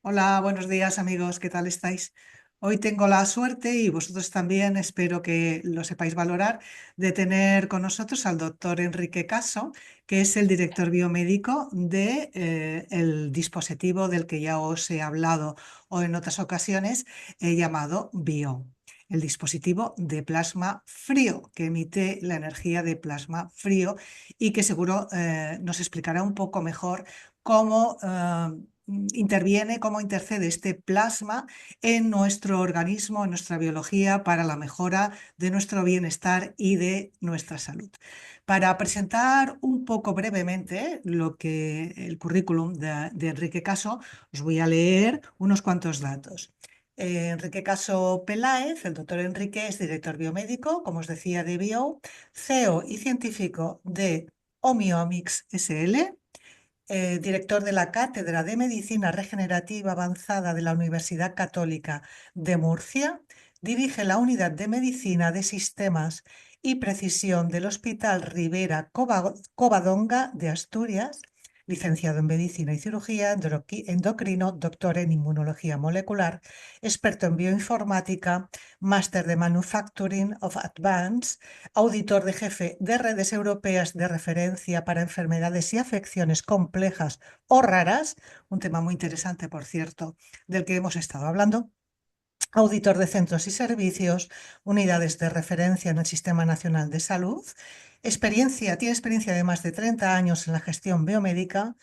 Hola, buenos días amigos, ¿qué tal estáis? Hoy tengo la suerte y vosotros también, espero que lo sepáis valorar, de tener con nosotros al doctor Enrique Caso, que es el director biomédico del dispositivo del que ya os he hablado o en otras ocasiones, llamado BIO, el dispositivo de plasma frío, que emite la energía de plasma frío y que seguro nos explicará un poco mejor cómo interviene, cómo intercede este plasma en nuestro organismo, en nuestra biología, para la mejora de nuestro bienestar y de nuestra salud. Para presentar un poco brevemente el currículum de Enrique Caso, os voy a leer unos cuantos datos. Enrique Caso Peláez, el doctor Enrique, es director biomédico, como os decía, de BIO, CEO y científico de Homiomics SL, director de la Cátedra de Medicina Regenerativa Avanzada de la Universidad Católica de Murcia, dirige la Unidad de Medicina de Sistemas y Precisión del Hospital Rivera Covadonga de Asturias, licenciado en Medicina y Cirugía, endocrino, doctor en Inmunología Molecular, experto en bioinformática, máster de Manufacturing of Advanced, auditor de jefe de redes europeas de referencia para enfermedades y afecciones complejas o raras, un tema muy interesante, por cierto, del que hemos estado hablando. Auditor de centros y servicios, unidades de referencia en el Sistema Nacional de Salud, tiene experiencia de más de 30 años en la gestión biomédica,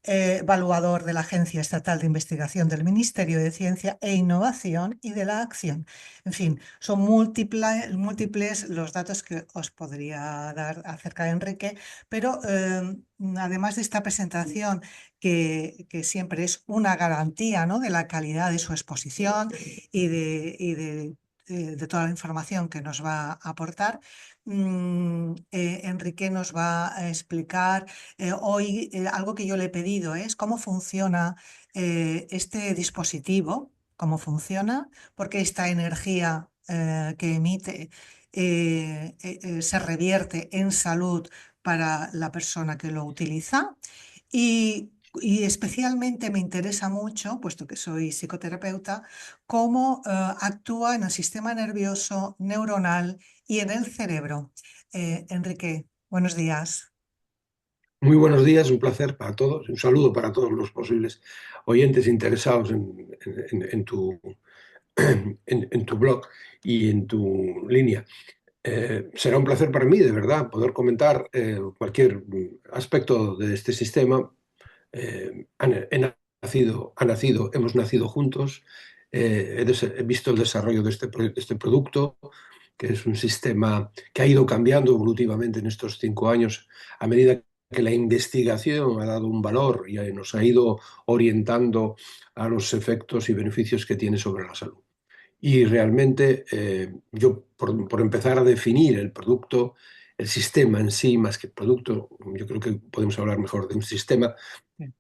evaluador de la Agencia Estatal de Investigación del Ministerio de Ciencia e Innovación y de la Acción. En fin, son múltiples los datos que os podría dar acerca de Enrique, pero además de esta presentación, que siempre es una garantía, ¿no?, de la calidad de su exposición y de toda la información que nos va a aportar, Enrique nos va a explicar hoy algo que yo le he pedido, es cómo funciona este dispositivo, cómo funciona, porque esta energía que emite se revierte en salud para la persona que lo utiliza. Y especialmente me interesa mucho, puesto que soy psicoterapeuta, cómo actúa en el sistema nervioso, neuronal y en el cerebro. Enrique, buenos días. Muy buenos días, un placer para todos, un saludo para todos los posibles oyentes interesados en tu, en tu blog y en tu línea. Será un placer para mí, de verdad, poder comentar cualquier aspecto de este sistema. Hemos nacido juntos, he visto el desarrollo de de este producto, que es un sistema que ha ido cambiando evolutivamente en estos 5 años a medida que la investigación ha dado un valor y nos ha ido orientando a los efectos y beneficios que tiene sobre la salud. Y realmente por empezar a definir el producto, el sistema en sí, más que producto, yo creo que podemos hablar mejor de un sistema.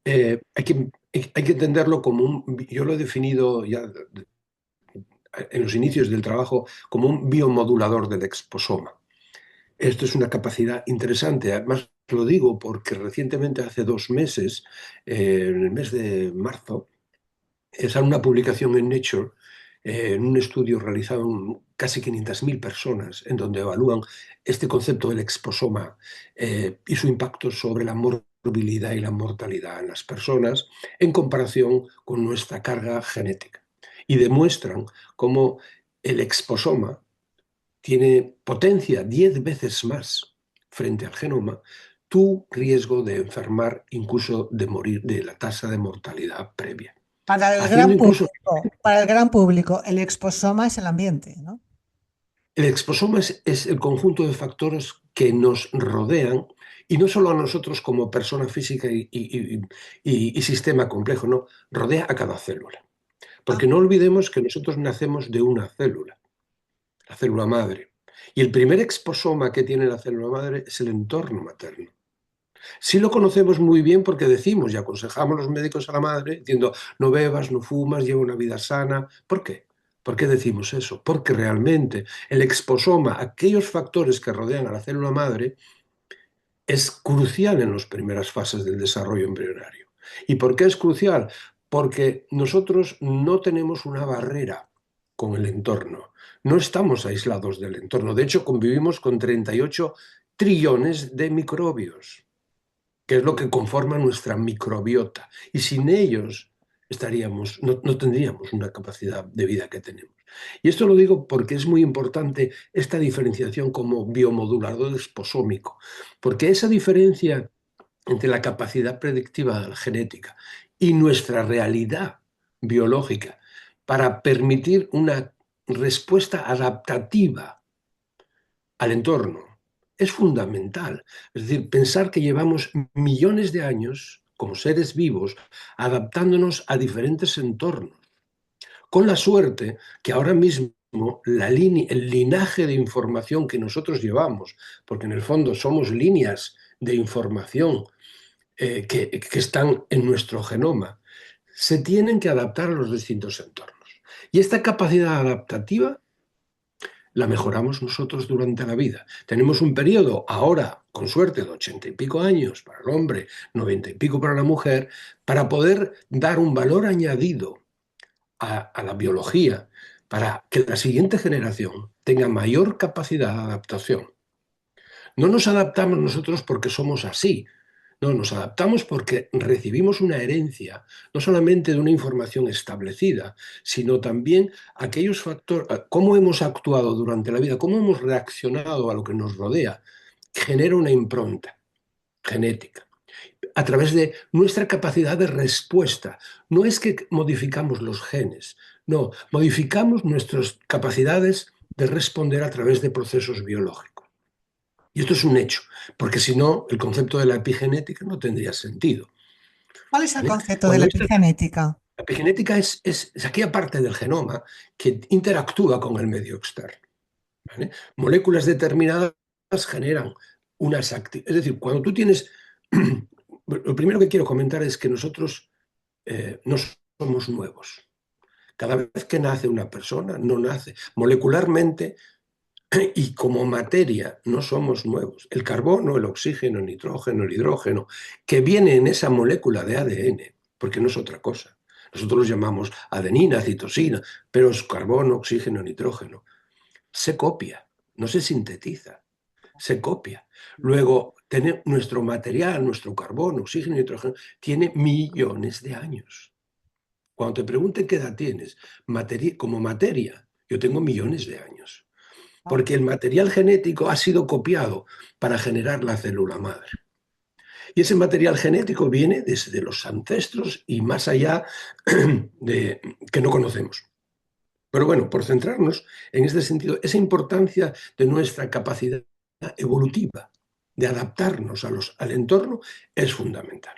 Hay que entenderlo como yo lo he definido ya en los inicios del trabajo como un biomodulador del exposoma. Esto es una capacidad interesante. Además, lo digo porque recientemente, hace 2 meses, en el mes de marzo, sale una publicación en Nature, en un estudio realizado en casi 500.000 personas, en donde evalúan este concepto del exposoma y su impacto sobre la morbilidad y la mortalidad en las personas en comparación con nuestra carga genética. Y demuestran cómo el exposoma tiene potencia 10 veces más frente al genoma tu riesgo de enfermar, incluso de morir, de la tasa de mortalidad previa. Haciendo incluso Para el gran público, el exposoma es el ambiente, ¿no? el exposoma es el conjunto de factores que nos rodean, y no solo a nosotros como persona física y sistema complejo, no, rodea a cada célula. Ah, Porque no olvidemos que nosotros nacemos de una célula, la célula madre. Y el primer exposoma que tiene la célula madre es el entorno materno. Sí lo conocemos muy bien porque decimos y aconsejamos los médicos a la madre diciendo no bebas, no fumas, lleva una vida sana. ¿Por qué? ¿Por qué decimos eso? Porque realmente el exposoma, aquellos factores que rodean a la célula madre, es crucial en las primeras fases del desarrollo embrionario. ¿Y por qué es crucial? porque nosotros no tenemos una barrera con el entorno, no estamos aislados del entorno. De hecho, convivimos con 38 trillones de microbios, que es lo que conforma nuestra microbiota. Y sin ellos no tendríamos una capacidad de vida que tenemos. Y esto lo digo porque es muy importante esta diferenciación como biomodulador esposómico, porque esa diferencia entre la capacidad predictiva genética y nuestra realidad biológica para permitir una respuesta adaptativa al entorno es fundamental. Es decir, pensar que llevamos millones de años como seres vivos adaptándonos a diferentes entornos, con la suerte que ahora mismo el linaje de información que nosotros llevamos, porque en el fondo somos líneas de información que están en nuestro genoma, se tienen que adaptar a los distintos entornos. Y esta capacidad adaptativa la mejoramos nosotros durante la vida. Tenemos un periodo ahora, con suerte, de 80 y pico años para el hombre, 90 y pico para la mujer, para poder dar un valor añadido a la biología, para que la siguiente generación tenga mayor capacidad de adaptación. No nos adaptamos nosotros porque somos así, no, nos adaptamos porque recibimos una herencia, no solamente de una información establecida, sino también aquellos factores, cómo hemos actuado durante la vida, cómo hemos reaccionado a lo que nos rodea, genera una impronta genética a través de nuestra capacidad de respuesta. No es que modificamos los genes, no, modificamos nuestras capacidades de responder a través de procesos biológicos. Y esto es un hecho, porque si no, el concepto de la epigenética no tendría sentido. ¿Cuál es el ¿Vale? concepto de la Cuando epigenética? la epigenética es aquella parte del genoma que interactúa con el medio externo. ¿Vale? Moléculas determinadas generan unas actividades. Es decir, cuando tú tienes... Lo primero que quiero comentar es que nosotros no somos nuevos. Cada vez que nace una persona, no nace. Molecularmente y como materia no somos nuevos. El carbono, el oxígeno, el nitrógeno, el hidrógeno, que viene en esa molécula de ADN, porque no es otra cosa. Nosotros los llamamos adenina, citosina, pero es carbono, oxígeno, nitrógeno. Se copia, no se sintetiza, se copia. Luego, nuestro material, nuestro carbono, oxígeno, nitrógeno, tiene millones de años. Cuando te pregunten qué edad tienes, como materia, yo tengo millones de años porque el material genético ha sido copiado para generar la célula madre. Y ese material genético viene desde los ancestros y más allá que no conocemos. Pero bueno, por centrarnos en este sentido, esa importancia de nuestra capacidad evolutiva de adaptarnos al entorno es fundamental.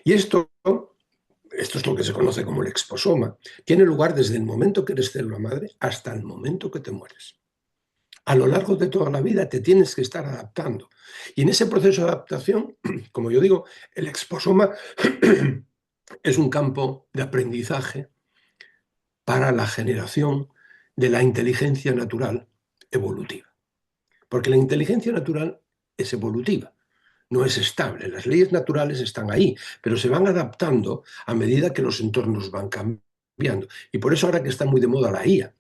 Y esto es lo que se conoce como el exposoma, tiene lugar desde el momento que eres célula madre hasta el momento que te mueres. A lo largo de toda la vida te tienes que estar adaptando. Y en ese proceso de adaptación, como yo digo, el exposoma es un campo de aprendizaje para la generación de la inteligencia natural evolutiva. Porque la inteligencia natural es evolutiva, no es estable. Las leyes naturales están ahí, pero se van adaptando a medida que los entornos van cambiando. Y por eso ahora que está muy de moda la IA,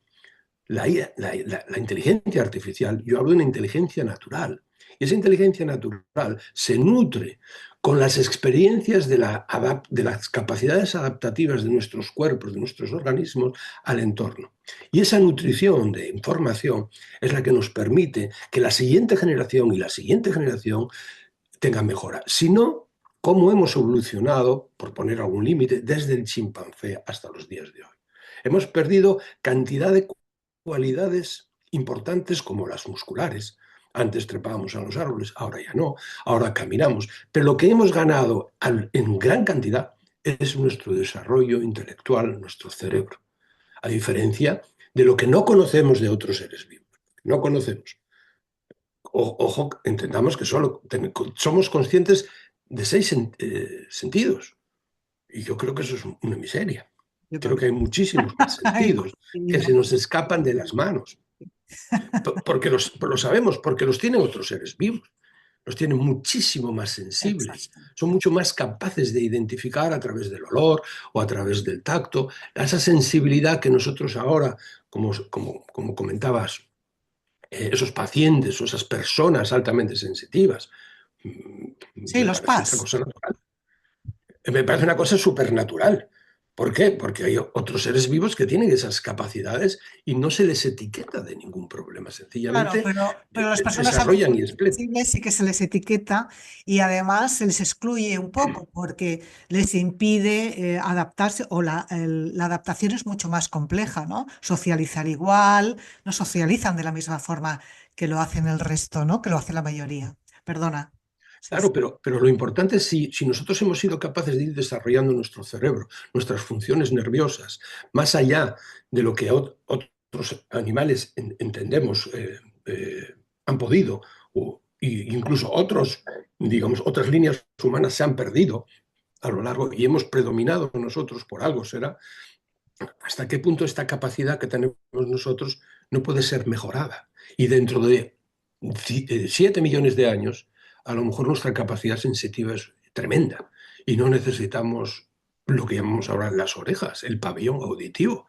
la inteligencia artificial, yo hablo de una inteligencia natural. Y esa inteligencia natural se nutre con las experiencias de las capacidades adaptativas de nuestros cuerpos, de nuestros organismos al entorno. Y esa nutrición de información es la que nos permite que la siguiente generación y la siguiente generación tengan mejora. Si no, ¿cómo hemos evolucionado, por poner algún límite, desde el chimpancé hasta los días de hoy? Hemos perdido cantidad de cualidades importantes como las musculares. Antes trepábamos a los árboles, ahora ya no, ahora caminamos. Pero lo que hemos ganado en gran cantidad es nuestro desarrollo intelectual, nuestro cerebro. A diferencia de lo que no conocemos de otros seres vivos. No conocemos. Ojo, entendamos que solo somos conscientes de 6 sentidos. Y yo creo que eso es una miseria. Yo Creo que también. hay muchísimos más Ay, sentidos que se Dios. nos escapan de las manos. Porque lo sabemos, porque los tienen otros seres vivos. los tiene muchísimo más sensibles, Exacto. son mucho más capaces de identificar a través del olor o a través del tacto, esa sensibilidad que nosotros ahora, como comentabas, esos pacientes o esas personas altamente sensitivas, Sí, me los parece una PAS. cosa natural. Me parece una cosa supernatural. ¿Por qué? Porque hay otros seres vivos que tienen esas capacidades y no se les etiqueta de ningún problema. Claro, Sencillamente pero las personas desarrollan y altamente explotan. sensibles sí que se les etiqueta y además se les excluye un poco porque les impide adaptarse o la adaptación es mucho más compleja, ¿no? Socializar igual, no socializan de la misma forma que lo hacen el resto, ¿no? Que lo hace la mayoría. Perdona. Sí, sí. Claro, pero lo importante es si nosotros hemos sido capaces de ir desarrollando nuestro cerebro, nuestras funciones nerviosas, más allá de lo que otros animales entendemos han podido, y incluso otros, digamos, otras líneas humanas se han perdido a lo largo y hemos predominado nosotros por algo, será, hasta qué punto esta capacidad que tenemos nosotros no puede ser mejorada. Y dentro de 7 millones de años, a lo mejor nuestra capacidad sensitiva es tremenda y no necesitamos lo que llamamos ahora las orejas, el pabellón auditivo.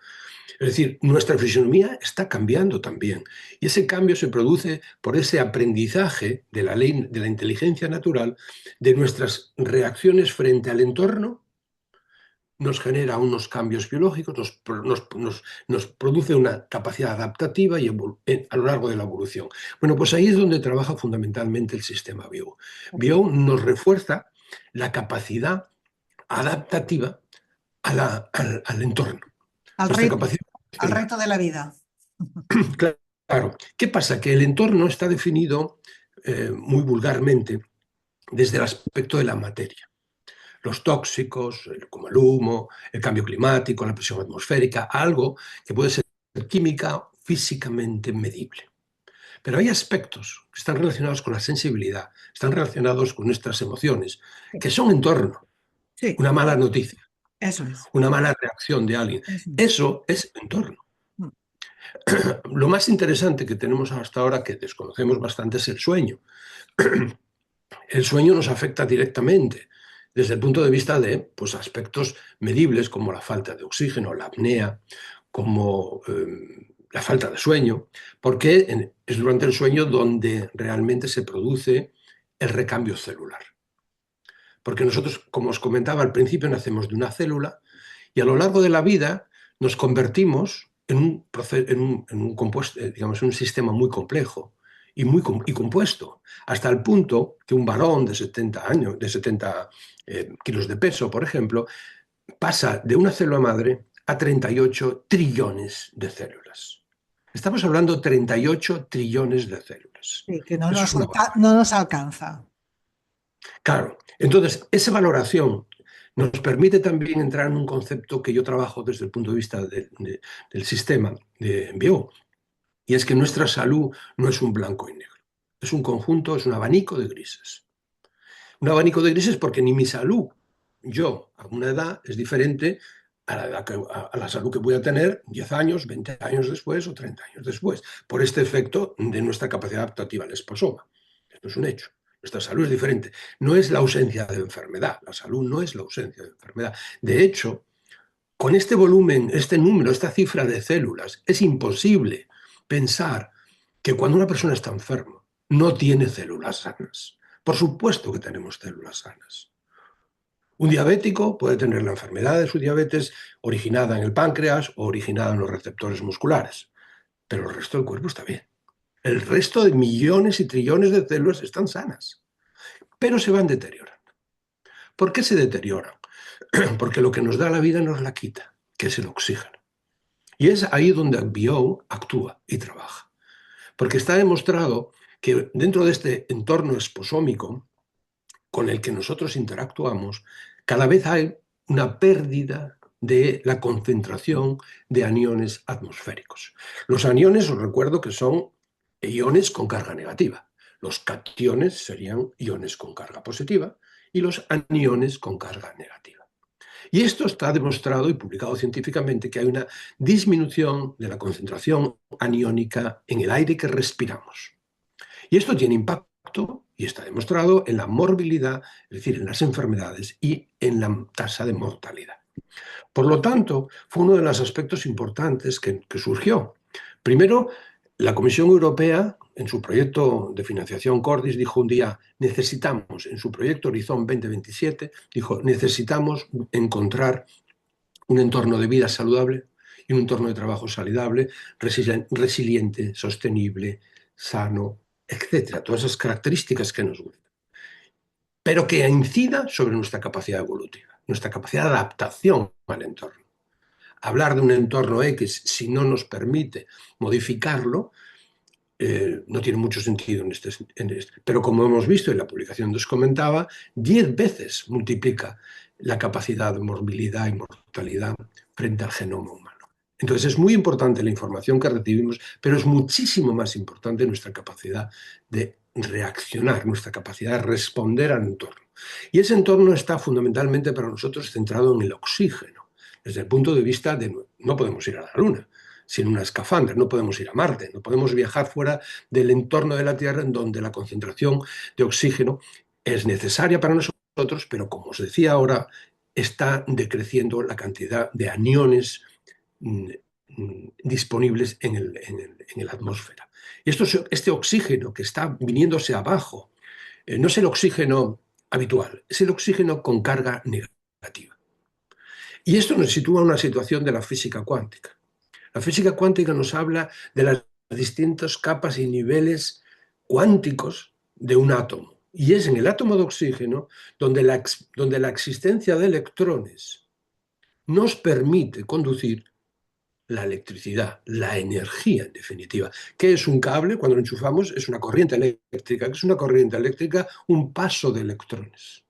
Es decir, nuestra fisionomía está cambiando también. Y ese cambio se produce por ese aprendizaje de la ley de la inteligencia natural, de nuestras reacciones frente al entorno nos genera unos cambios biológicos, nos produce una capacidad adaptativa y a lo largo de la evolución. Bueno, pues ahí es donde trabaja fundamentalmente el sistema bio. Bio nos refuerza la capacidad adaptativa al entorno. Al Nuestra reto, capacidad al reaccionar. reto de la vida. Claro, ¿qué pasa? Que el entorno está definido muy vulgarmente desde el aspecto de la materia. Los tóxicos, como el humo, el cambio climático, la presión atmosférica, algo que puede ser química, físicamente medible. Pero hay aspectos que están relacionados con la sensibilidad, están relacionados con nuestras emociones, que son entorno. Sí, Una mala noticia, eso es. una mala reacción de alguien. Eso es. Eso es entorno. Mm. Lo más interesante que tenemos hasta ahora, que desconocemos bastante, es el sueño. El sueño nos afecta directamente desde el punto de vista de pues, aspectos medibles como la falta de oxígeno, la apnea, como la falta de sueño, porque es durante el sueño donde realmente se produce el recambio celular. Porque nosotros, como os comentaba al principio, nacemos de una célula y a lo largo de la vida nos convertimos en un compuesto, digamos, en un sistema muy complejo y compuesto, hasta el punto que un varón de 70 años, de 70 kilos de peso, por ejemplo, pasa de una célula madre a 38 trillones de células. Estamos hablando de 38 trillones de células. Sí, que Eso es una barbaridad. no nos alcanza. Claro, entonces esa valoración nos permite también entrar en un concepto que yo trabajo desde el punto de vista del sistema de bio, y es que nuestra salud no es un blanco y negro, es un conjunto, es un abanico de grises. Un abanico de grises porque ni mi salud, yo, a una edad, es diferente a la salud que voy a tener 10 años, 20 años después o 30 años después, por este efecto de nuestra capacidad adaptativa al esposoma. Esto es un hecho. Nuestra salud es diferente. No es la ausencia de enfermedad. La salud no es la ausencia de enfermedad. De hecho, con este volumen, este número, esta cifra de células, es imposible pensar que cuando una persona está enferma no tiene células sanas. Por supuesto que tenemos células sanas. Un diabético puede tener la enfermedad de su diabetes originada en el páncreas o originada en los receptores musculares, pero el resto del cuerpo está bien. El resto de millones y trillones de células están sanas, pero se van deteriorando. ¿Por qué se deterioran? Porque lo que nos da la vida nos la quita, que es el oxígeno. Y es ahí donde Bio actúa y trabaja. Porque está demostrado que dentro de este entorno esposómico con el que nosotros interactuamos, cada vez hay una pérdida de la concentración de aniones atmosféricos. Los aniones, os recuerdo que son iones con carga negativa. Los cationes serían iones con carga positiva y los aniones con carga negativa. Y esto está demostrado y publicado científicamente que hay una disminución de la concentración aniónica en el aire que respiramos. Y esto tiene impacto impacto, y está demostrado, en la morbilidad, es decir, en las enfermedades y en la tasa de mortalidad. Por lo tanto, fue uno de los aspectos importantes que surgió. Primero, la Comisión Europea, en su proyecto de financiación Cordis, dijo un día, necesitamos, en su proyecto Horizon 2027, dijo, necesitamos encontrar un entorno de vida saludable y un entorno de trabajo saludable, resiliente, sostenible, sano, etcétera. Todas esas características que nos gustan. Pero que incida sobre nuestra capacidad evolutiva, nuestra capacidad de adaptación al entorno. Hablar de un entorno X si no nos permite modificarlo, no tiene mucho sentido en este. Pero como hemos visto y la publicación nos comentaba, 10 veces multiplica la capacidad de morbilidad y mortalidad frente al genoma humano. Entonces es muy importante la información que recibimos, pero es muchísimo más importante nuestra capacidad de reaccionar, nuestra capacidad de responder al entorno. Y ese entorno está fundamentalmente para nosotros centrado en el oxígeno, desde el punto de vista de no podemos ir a la Luna sin una escafandra, no podemos ir a Marte, no podemos viajar fuera del entorno de la Tierra en donde la concentración de oxígeno es necesaria para nosotros, pero como os decía ahora, está decreciendo la cantidad de aniones disponibles en la atmósfera. Y este oxígeno que está viniéndose abajo no es el oxígeno habitual, es el oxígeno con carga negativa. Y esto nos sitúa en una situación de la física cuántica. La física cuántica nos habla de las distintas capas y niveles cuánticos de un átomo. Y es en el átomo de oxígeno donde la existencia de electrones nos permite conducir la electricidad, la energía en definitiva. ¿Qué es un cable? Cuando lo enchufamos es una corriente eléctrica. ¿Qué es una corriente eléctrica? Un paso de electrones.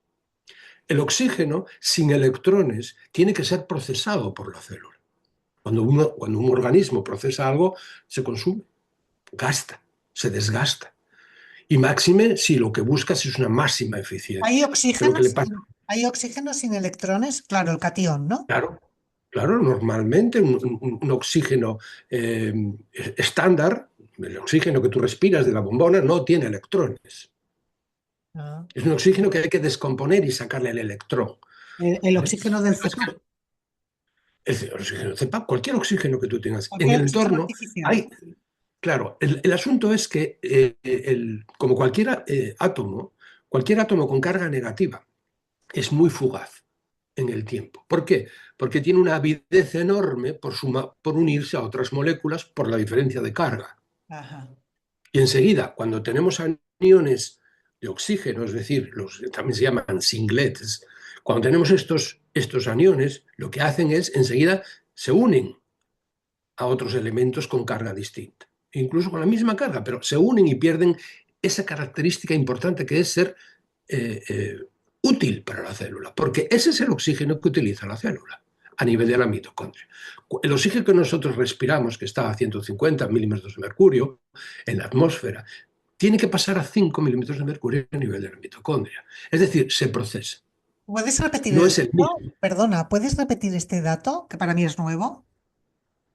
El oxígeno sin electrones tiene que ser procesado por la célula. Cuando un organismo procesa algo, se consume, gasta, se desgasta. Y máxime si lo que buscas es una máxima ¿Hay eficiencia. Pero oxígeno ¿qué le pasa? hay oxígeno sin electrones? Claro, el catión, ¿no? Claro, claro, normalmente un oxígeno estándar, el oxígeno que tú respiras de la bombona, no tiene electrones. Ah. Es un oxígeno que hay que descomponer y sacarle el electrón. El ¿Vale? oxígeno del CEPAP, El oxígeno CEPAP, cualquier oxígeno que tú tengas en cualquier el oxígeno entorno, artificial. hay. Claro, el asunto es que, como cualquier átomo con carga negativa es muy fugaz en el tiempo. ¿Por qué? Porque tiene una avidez enorme por unirse a otras moléculas por la diferencia de carga. Ajá. Y enseguida, cuando tenemos aniones de oxígeno, es decir, también se llaman singlets, cuando tenemos estos aniones, lo que hacen es enseguida se unen a otros elementos con carga distinta, incluso con la misma carga, pero se unen y pierden esa característica importante que es ser eh, eh, útil para la célula, porque ese es el oxígeno que utiliza la célula a nivel de la mitocondria. El oxígeno que nosotros respiramos, que está a 150 milímetros de mercurio en la atmósfera, tiene que pasar a 5 milímetros de mercurio a nivel de la mitocondria. Es decir, se procesa. ¿Puedes repetir No el es el dato? mismo. Perdona, ¿puedes repetir este dato que para mí es nuevo? Eh,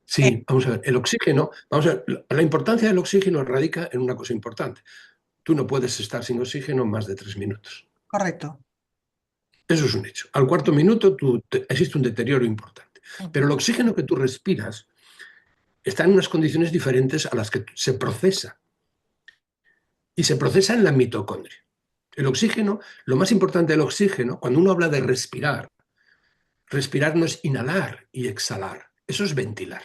Sí, vamos a ver, el oxígeno, vamos a ver, la importancia del oxígeno radica en una cosa importante. Tú no puedes estar sin oxígeno más de 3 minutos. Correcto. Eso es un hecho. Al cuarto minuto existe un deterioro importante. Pero Ujú. el oxígeno que tú respiras está en unas condiciones diferentes a las que se procesa. Y se procesa en la mitocondria. El oxígeno, lo más importante del oxígeno, cuando uno habla de respirar, respirar no es inhalar y exhalar. Eso es ventilar.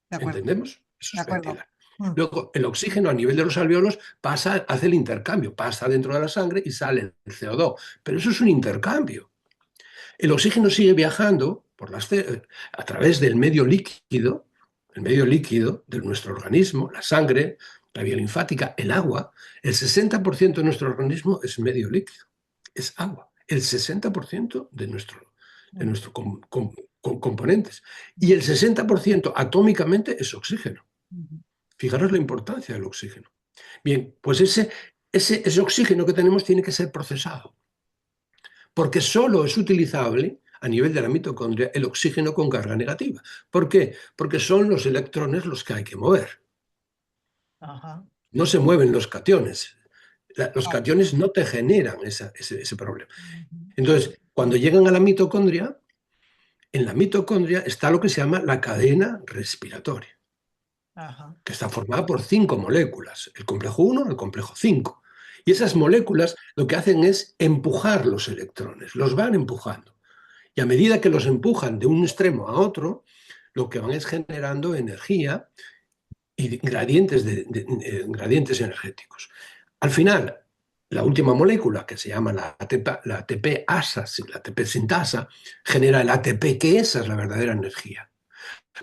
De acuerdo, ¿Entendemos? Eso de es acuerdo. ventilar. Mm. Luego, el oxígeno a nivel de los alvéolos hace el intercambio, pasa dentro de la sangre y sale el CO2. Pero eso es un intercambio. El oxígeno sigue viajando a través del medio líquido, el medio líquido de nuestro organismo, la sangre, la vía linfática, el agua. El 60% de nuestro organismo es medio líquido, es agua. El 60% Mm. componentes. Y el 60% atómicamente es oxígeno. Mm. Fijaros la importancia del oxígeno. Bien, pues ese oxígeno que tenemos tiene que ser procesado, porque solo es utilizable a nivel de la mitocondria el oxígeno con carga negativa. ¿Por qué? Porque son los electrones los que hay que mover. Ajá. No se mueven los cationes. Los Ah, cationes no te generan ese problema. ujú. Entonces, cuando llegan a la mitocondria, en la mitocondria está lo que se llama la cadena respiratoria, Ajá. que está formada por 5 moléculas, el complejo 1, el complejo 5. Y esas moléculas lo que hacen es empujar los electrones, los van empujando. Y a medida que los empujan de un extremo a otro, lo que van es generando energía y gradientes energéticos. Al final, la última molécula, que se llama la ATP-asa, la ATP sintasa, genera el ATP, que esa es la verdadera energía.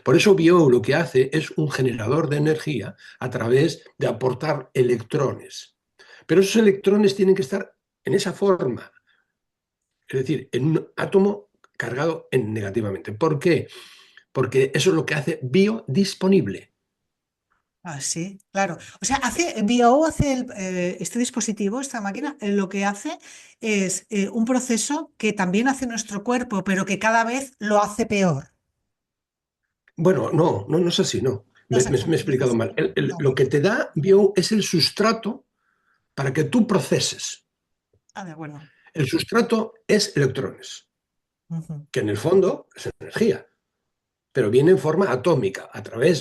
Por eso Bio lo que hace es un generador de energía a través de aportar electrones. Pero esos electrones tienen que estar en esa forma, es decir, en un átomo cargado negativamente. ¿Por qué? Porque eso es lo que hace biodisponible. Ah, sí, claro. O sea, BIO hace este dispositivo, esta máquina, lo que hace es un proceso que también hace nuestro cuerpo, pero que cada vez lo hace peor. Bueno, no es así, no. No Me, es me- así. me he explicado mal. No. Lo que te da Bio es el sustrato para que tú proceses. Ah, de acuerdo. El sustrato es electrones, Ujú, que en el fondo es energía, pero viene en forma atómica,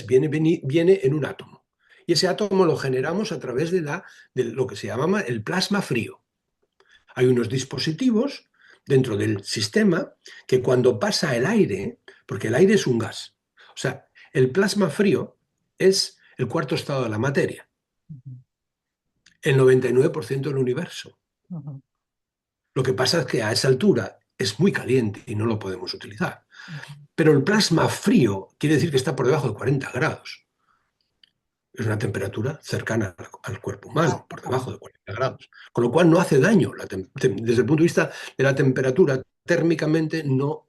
viene en un átomo. Y ese átomo lo generamos a través de lo que se llama el plasma frío. Hay unos dispositivos dentro del sistema que cuando pasa el aire, porque el aire es un gas, o sea, el plasma frío es el cuarto estado de la materia, ujú, el 99% del universo. ujú, Lo que pasa es que a esa altura es muy caliente y no lo podemos utilizar. ujú. Pero el plasma frío quiere decir que está por debajo de 40 grados. Es una temperatura cercana al cuerpo Ah, humano, por vale. debajo de 40 grados. Con lo cual no hace daño. Desde el punto de vista de la temperatura, térmicamente no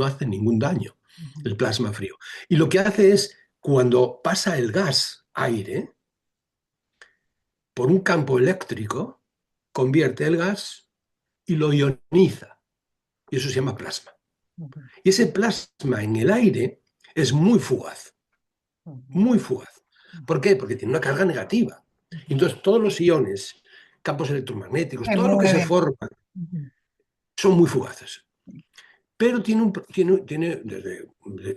hace ningún daño Ujú, el plasma frío. Y lo que hace es, cuando pasa el gas aire por un campo eléctrico, convierte el gas y lo ioniza. Y eso se llama plasma. ujú, Y ese plasma en el aire es muy fugaz, ujú, muy fugaz. ¿Por qué? Porque tiene una carga negativa. Y ujú. entonces todos los iones, campos electromagnéticos, Se todo lo que se mueve. forma Ujú, son muy fugaces. Pero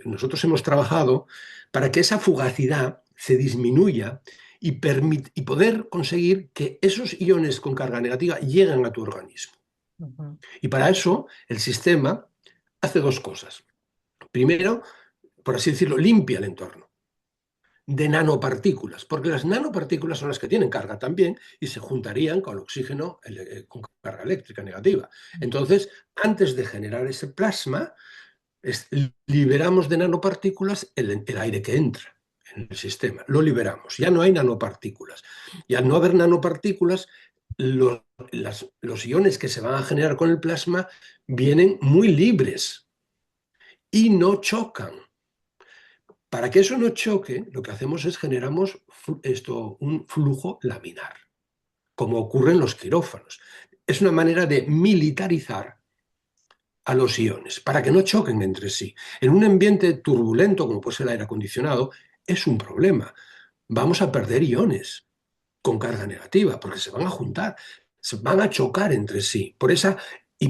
nosotros hemos trabajado para que esa fugacidad se disminuya y poder conseguir que esos iones con carga negativa lleguen a tu organismo. ujú. Y para eso el sistema hace dos cosas. Primero, por así decirlo, limpia el entorno de nanopartículas, porque las nanopartículas son las que tienen carga también y se juntarían con el oxígeno con carga eléctrica negativa. Entonces, antes de generar ese plasma, liberamos de nanopartículas el aire que entra en el sistema, lo liberamos, ya no hay nanopartículas. Y al no haber nanopartículas, los iones que se van a generar con el plasma vienen muy libres y no chocan. Para que eso no choque, lo que hacemos es generamos un flujo laminar, como ocurre en los quirófanos. Es una manera de militarizar a los iones, para que no choquen entre sí. En un ambiente turbulento, como puede ser el aire acondicionado, es un problema. Vamos a perder iones con carga negativa, porque se van a juntar, se van a chocar entre sí.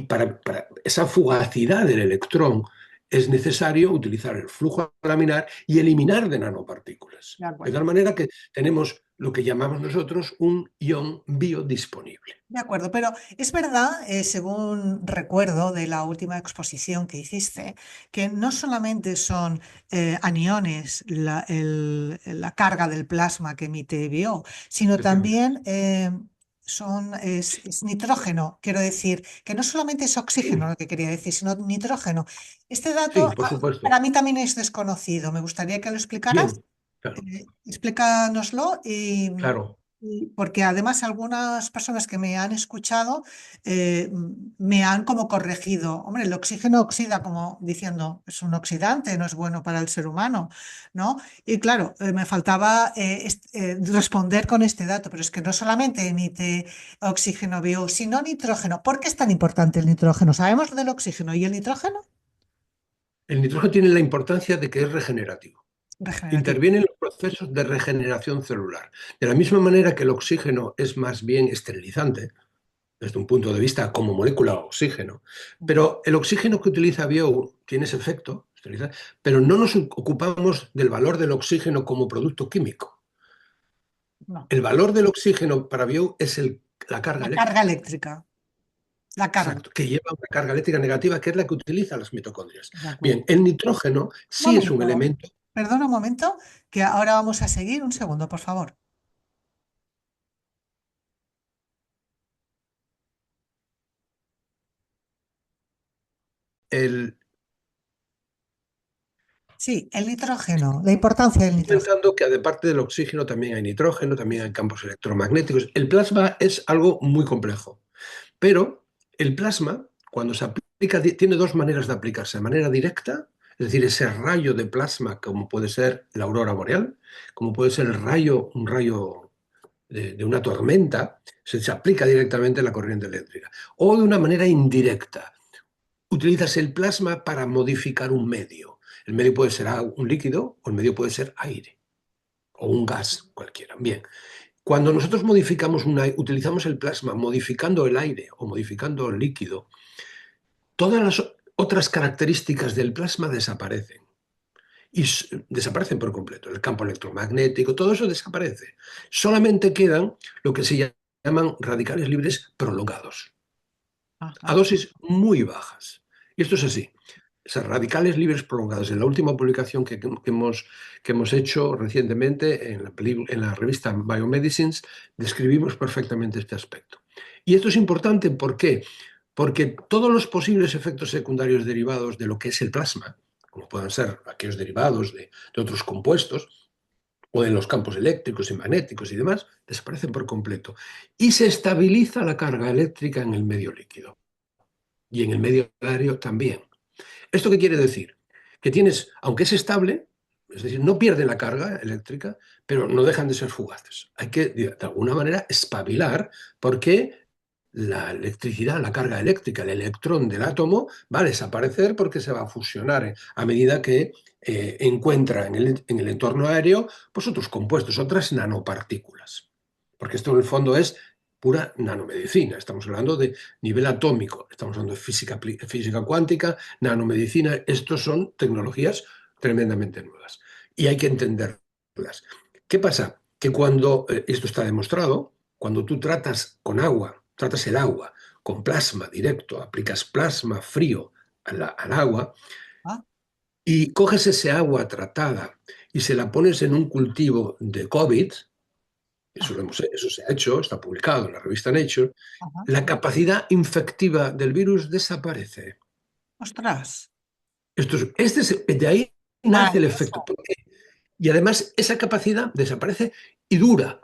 Para esa fugacidad del electrón es necesario utilizar el flujo laminar y eliminar de nanopartículas. De De acuerdo. tal manera que tenemos lo que llamamos nosotros un ion biodisponible. De acuerdo, pero es verdad, según recuerdo de la última exposición que hiciste, que no solamente son aniones la carga del plasma que emite BIO, sino Efectivamente. también es nitrógeno. Quiero decir, que no solamente es oxígeno Sí, lo que quería decir, sino nitrógeno. Este sí, dato por supuesto. para mí también es desconocido. Me gustaría que lo explicaras. Bien, claro, Explícanoslo claro. porque además algunas personas que me han escuchado me han como corregido. Hombre, el oxígeno oxida como diciendo es un oxidante, no es bueno para el ser humano, ¿no? Y claro, me faltaba responder con este dato, pero es que no solamente emite oxígeno bio, sino nitrógeno. ¿Por qué es tan importante el nitrógeno? ¿Sabemos del oxígeno y el nitrógeno? El nitrógeno tiene la importancia de que es regenerativo. Regenerativo. interviene en los procesos de regeneración celular. De la misma manera que el oxígeno es más bien esterilizante, desde un punto de vista como molécula de oxígeno, pero el oxígeno que utiliza Bio tiene ese efecto, esterilizar, pero no nos ocupamos del valor del oxígeno como producto químico. No, El valor del oxígeno para Bio es la carga la carga eléctrica. eléctrica, la carga. Exacto, que lleva una carga eléctrica negativa, que es la que utilizan las mitocondrias. De Bien, acuerdo. el nitrógeno Un sí es un momento, elemento. perdona un momento, que ahora vamos a seguir. Un segundo, por favor. El, Sí, el nitrógeno, la importancia del nitrógeno. Comentando que aparte del oxígeno también hay nitrógeno, también hay campos electromagnéticos. El plasma es algo muy complejo, pero el plasma, cuando se aplica, tiene dos maneras de aplicarse. De manera directa, es decir, ese rayo de plasma, como puede ser la aurora boreal, como puede ser un rayo de una tormenta, se aplica directamente la corriente eléctrica. O de una manera indirecta, utilizas el plasma para modificar un medio. El medio puede ser un líquido o el medio puede ser aire o un gas cualquiera. Bien, cuando nosotros utilizamos el plasma modificando el aire o modificando el líquido, todas las otras características del plasma desaparecen. Y desaparecen por completo. El campo electromagnético, todo eso desaparece. Solamente quedan lo que se llaman radicales libres prolongados, a Ajá. dosis muy bajas. Y esto es así. Esas radicales libres prolongadas. En la última publicación que hemos hecho recientemente en la revista Biomedicines, describimos perfectamente este aspecto. Y esto es importante, ¿por qué? Porque todos los posibles efectos secundarios derivados de lo que es el plasma, como puedan ser aquellos derivados de otros compuestos, o de los campos eléctricos y magnéticos y demás, desaparecen por completo. Y se estabiliza la carga eléctrica en el medio líquido y en el medio aéreo también. ¿Esto qué quiere decir? Que tienes, aunque es estable, es decir, no pierde la carga eléctrica, pero no dejan de ser fugaces. Hay que, de alguna manera, espabilar porque la electricidad, la carga eléctrica, el electrón del átomo va a desaparecer porque se va a fusionar a medida que encuentra en el entorno aéreo pues otros compuestos, otras nanopartículas. Porque esto en el fondo es pura nanomedicina. Estamos hablando de nivel atómico, estamos hablando de física cuántica, nanomedicina. Estos son tecnologías tremendamente nuevas y hay que entenderlas. ¿Qué pasa? Que cuando, esto está demostrado, cuando tú tratas el agua con plasma directo, aplicas plasma frío al agua Ah, y coges ese agua tratada y se la pones en un cultivo de COVID, ah, eso se ha hecho, está publicado en la revista Nature, ajá. la capacidad infectiva del virus desaparece. Ostras. De ahí nace el Maravilloso. efecto. Y además esa capacidad desaparece y dura.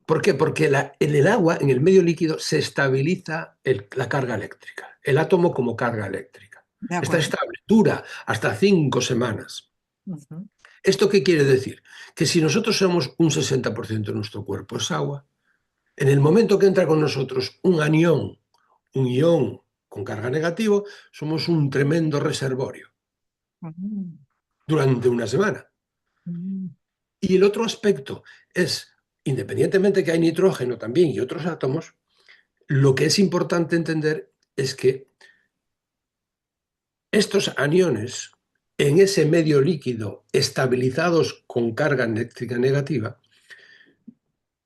¿Por qué? Porque en el agua, en el medio líquido, se estabiliza la carga eléctrica, el átomo como carga eléctrica. De Está acuerdo. estable, dura hasta 5 semanas. Ujú. ¿Esto qué quiere decir? Que si nosotros somos un 60% de nuestro cuerpo es agua, en el momento que entra con nosotros un ión con carga negativo, somos un tremendo reservorio Mm, durante una semana. mm. Y el otro aspecto es, independientemente que hay nitrógeno también y otros átomos, lo que es importante entender es que estos aniones en ese medio líquido estabilizados con carga eléctrica negativa,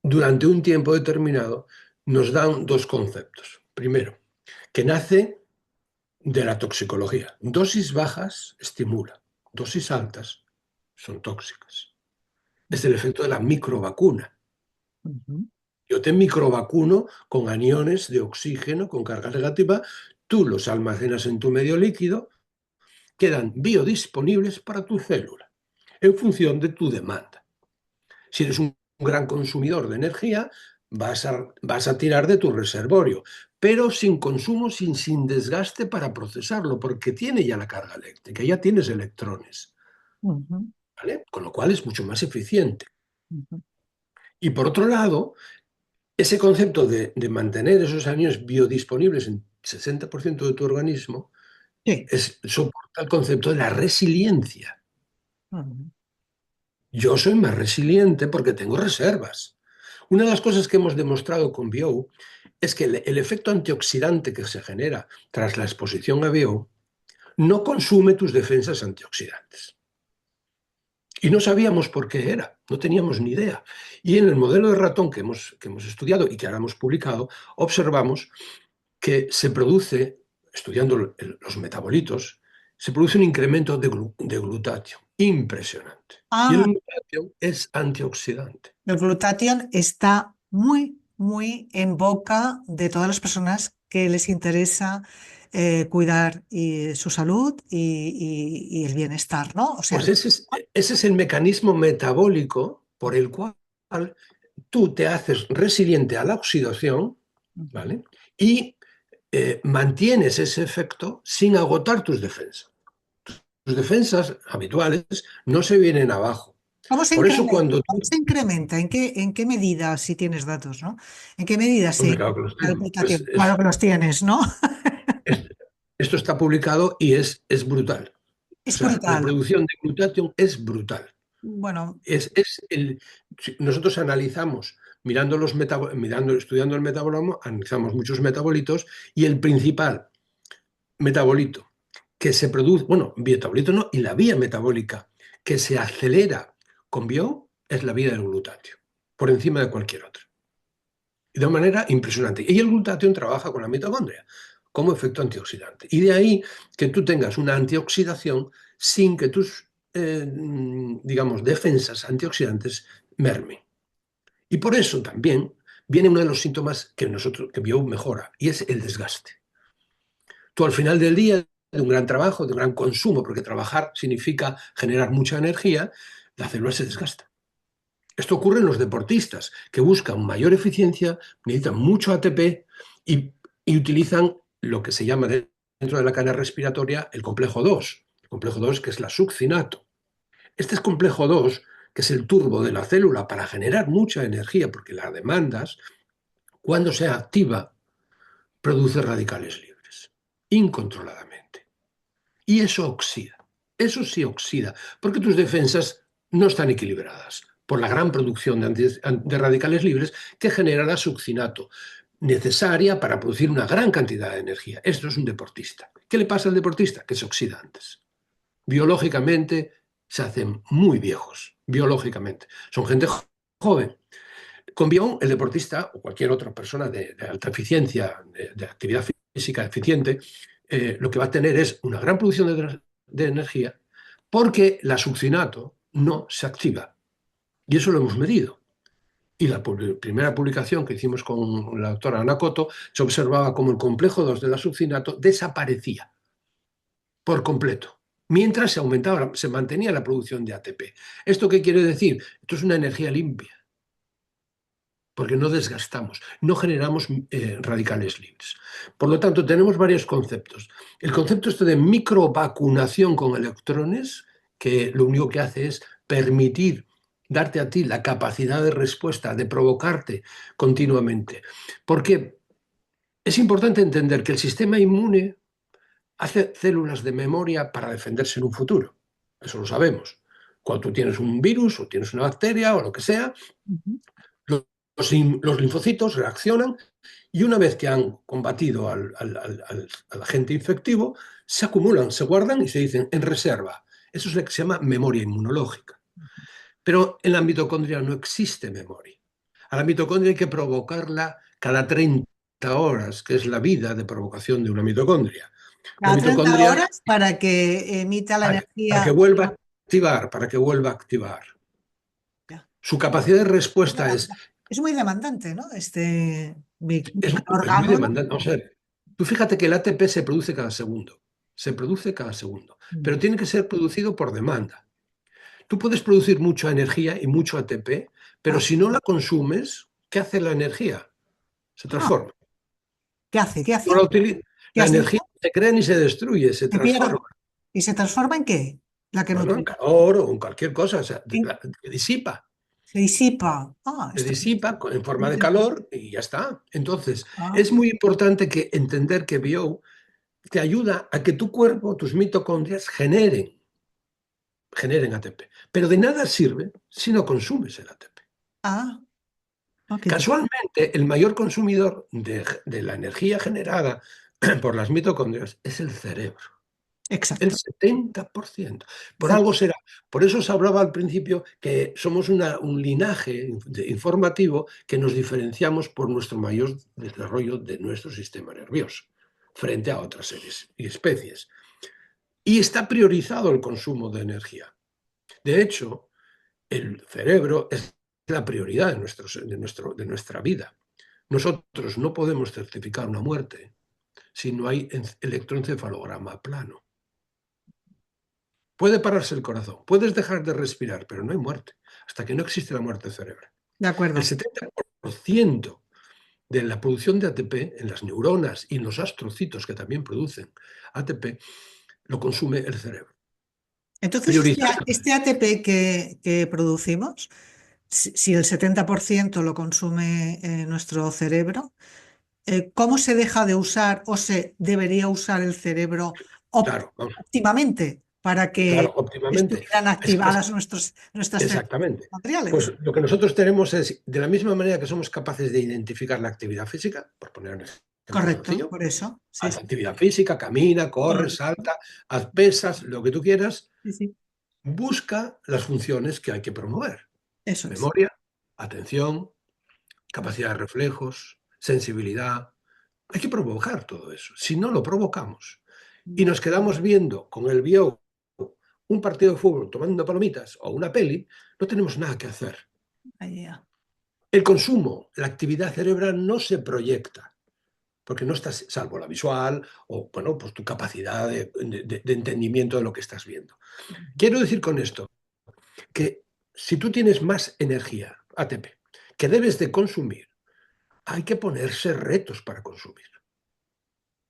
durante un tiempo determinado, nos dan dos conceptos. Primero, que nace de la toxicología. Dosis bajas estimula, dosis altas son tóxicas. Es el efecto de la microvacuna. Ujú. Yo te microvacuno con aniones de oxígeno con carga negativa, tú los almacenas en tu medio líquido, quedan biodisponibles para tu célula en función de tu demanda. Si eres un gran consumidor de energía, vas a tirar de tu reservorio, pero sin consumo, sin desgaste para procesarlo, porque tiene ya la carga eléctrica, ya tienes electrones, Ujú. ¿vale? Con lo cual es mucho más eficiente. Ujú. Y por otro lado, ese concepto de mantener esos aniones biodisponibles en 60% de tu organismo Sí. soporta el concepto de la resiliencia. Ujú. Yo soy más resiliente porque tengo reservas. Una de las cosas que hemos demostrado con BIO es que el efecto antioxidante que se genera tras la exposición a BIO no consume tus defensas antioxidantes. Y no sabíamos por qué era, no teníamos ni idea. Y en el modelo de ratón que hemos estudiado y que ahora hemos publicado, observamos que se produce, estudiando los metabolitos, se produce un incremento de glutatión impresionante. Y el Ah, glutatión es antioxidante. el glutatión está muy, muy en boca de todas las personas que les interesa cuidar su salud y el bienestar, ¿no? O sea, Pues ese es el mecanismo metabólico por el cual tú te haces resiliente a la oxidación, ujú. ¿vale? Y mantienes ese efecto sin agotar tus defensas. Tus defensas habituales no se vienen abajo. ¿Cómo se Por eso incrementa? cuando ¿Cómo tú... se incrementa? ¿En qué medida, si tienes datos, ¿no? ¿En qué medida Hombre, se claro que los la tengo. Pues glutatión? Claro que los tienes, ¿no? es- esto está publicado y es brutal. O Es sea, la brutal. producción de glutatión es brutal. Bueno, Si nosotros analizamos, estudiando el metabolismo, analizamos muchos metabolitos y el principal metabolito que se produce, bueno, metabolito no, y la vía metabólica que se acelera con bio es la vía del glutatio, por encima de cualquier otra. Y de una manera impresionante. Y el glutatión trabaja con la mitocondria como efecto antioxidante. Y de ahí que tú tengas una antioxidación sin que tus, digamos, defensas antioxidantes mermen. Y por eso también viene uno de los síntomas que Bio mejora, y es el desgaste. Tú al final del día, de un gran trabajo, de un gran consumo, porque trabajar significa generar mucha energía, la célula se desgasta. Esto ocurre en los deportistas, que buscan mayor eficiencia, necesitan mucho ATP y utilizan lo que se llama dentro de la cadena respiratoria el complejo 2. El complejo 2 que es la succinato. Este es complejo 2 que es el turbo de la célula para generar mucha energía, porque la demandas, cuando se activa, produce radicales libres, incontroladamente. Y eso oxida. Eso sí oxida, porque tus defensas no están equilibradas por la gran producción de radicales libres que genera la succinato, necesaria para producir una gran cantidad de energía. Esto es un deportista. ¿Qué le pasa al deportista? Que se oxida antes. Biológicamente se hacen muy viejos, biológicamente. Son gente joven. Con Bion, el deportista o cualquier otra persona de alta eficiencia, de actividad física eficiente, lo que va a tener es una gran producción de energía porque la succinato no se activa. Y eso lo hemos medido. Y la primera publicación que hicimos con la doctora Ana Coto se observaba cómo el complejo 2 de la succinato desaparecía por completo, mientras se aumentaba, se mantenía la producción de ATP. ¿Esto qué quiere decir? Esto es una energía limpia porque no desgastamos, no generamos radicales libres. Por lo tanto, tenemos varios conceptos. El concepto este de microvacunación con electrones, que lo único que hace es permitir darte a ti la capacidad de respuesta, de provocarte continuamente. Porque es importante entender que el sistema inmune hace células de memoria para defenderse en un futuro. Eso lo sabemos. Cuando tú tienes un virus o tienes una bacteria o lo que sea, ujú. los linfocitos reaccionan y una vez que han combatido al agente infectivo, se acumulan, se guardan y se dicen en reserva. Eso es lo que se llama memoria inmunológica. Pero en la mitocondria no existe memoria. A la mitocondria hay que provocarla cada 30 horas, que es la vida de provocación de una mitocondria. Una Cada 30 mitocondria horas para que emita la para que energía. vuelva a activar, para que vuelva a activar. Ya. Su capacidad de respuesta Es muy demandante, ¿no? Este es muy microórgano. demandante. O sea, tú fíjate que el ATP se produce cada segundo. Se produce cada segundo. Pero Mm. tiene que ser producido por demanda. Tú puedes producir mucha energía y mucho ATP, pero Ah, si no la consumes, ¿qué hace la energía? Se ah, transforma. ¿qué hace? ¿Qué No hace? la, utili- ¿Qué la has dicho? energía no se crea ni se destruye, se Se pierde. transforma. ¿Y se transforma en qué? La que Bueno, en nutre. calor o en cualquier cosa. O sea, En- se disipa. Se disipa. Ah, Se esto. disipa en forma de calor y ya está. Entonces, Ah, es muy importante que entender que bio te ayuda a que tu cuerpo, tus mitocondrias, generen. generen ATP. Pero de nada sirve si no consumes el ATP. Ah, oh, qué interesante. Casualmente, el mayor consumidor de la energía generada por las mitocondrias es el cerebro. El Exacto. 70%. Por Sí. algo será. Por eso os hablaba al principio que somos un linaje informativo que nos diferenciamos por nuestro mayor desarrollo de nuestro sistema nervioso frente a otras series y especies. Y está priorizado el consumo de energía. De hecho, el cerebro es la prioridad de nuestra vida. Nosotros no podemos certificar una muerte si no hay electroencefalograma plano. Puede pararse el corazón, puedes dejar de respirar, pero no hay muerte, hasta que no existe la muerte cerebral. De El acuerdo. 70% de la producción de ATP en las neuronas y en los astrocitos que también producen ATP lo consume el cerebro. Entonces, Priorizar. este ATP que producimos, si el 70% lo consume nuestro cerebro, ¿cómo se deja de usar o se debería usar el cerebro Claro, vamos, óptimamente para que claro, óptimamente. estuvieran activadas nuestras células Exactamente. materiales? Pues lo que nosotros tenemos es, de la misma manera que somos capaces de identificar la actividad física, por poner un ejemplo Correcto, sencillo, por eso. Sí, haz sí. actividad física, camina, corre, Correcto. salta, haz pesas, lo que tú quieras, Sí, sí. busca las funciones que hay que promover. Eso es. Memoria, atención, capacidad de reflejos, sensibilidad. Hay que provocar todo eso. Si no lo provocamos y nos quedamos viendo con el bio un partido de fútbol tomando palomitas o una peli, no tenemos nada que hacer. Ahí ya. El consumo, la actividad cerebral no se proyecta, porque no estás, salvo la visual o, bueno, pues tu capacidad de entendimiento de lo que estás viendo. Quiero decir con esto que si tú tienes más energía, ATP, que debes de consumir, hay que ponerse retos para consumir.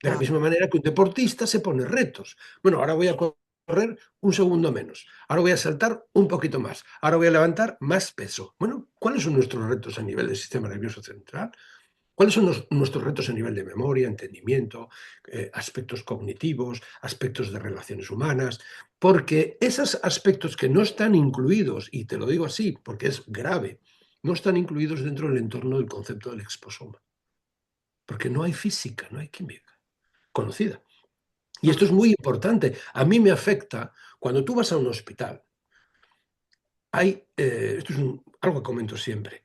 De la Ah, misma manera que un deportista se pone retos. Bueno, ahora voy a correr un segundo menos, ahora voy a saltar un poquito más, ahora voy a levantar más peso. Bueno, ¿cuáles son nuestros retos a nivel del sistema nervioso central? ¿Cuáles son nuestros retos a nivel de memoria, entendimiento, aspectos cognitivos, aspectos de relaciones humanas? Porque esos aspectos que no están incluidos, y te lo digo así porque es grave, no están incluidos dentro del entorno del concepto del exposoma. Porque no hay física, no hay química conocida. Y ok. esto es muy importante. A mí me afecta cuando tú vas a un hospital. Esto es algo que comento siempre.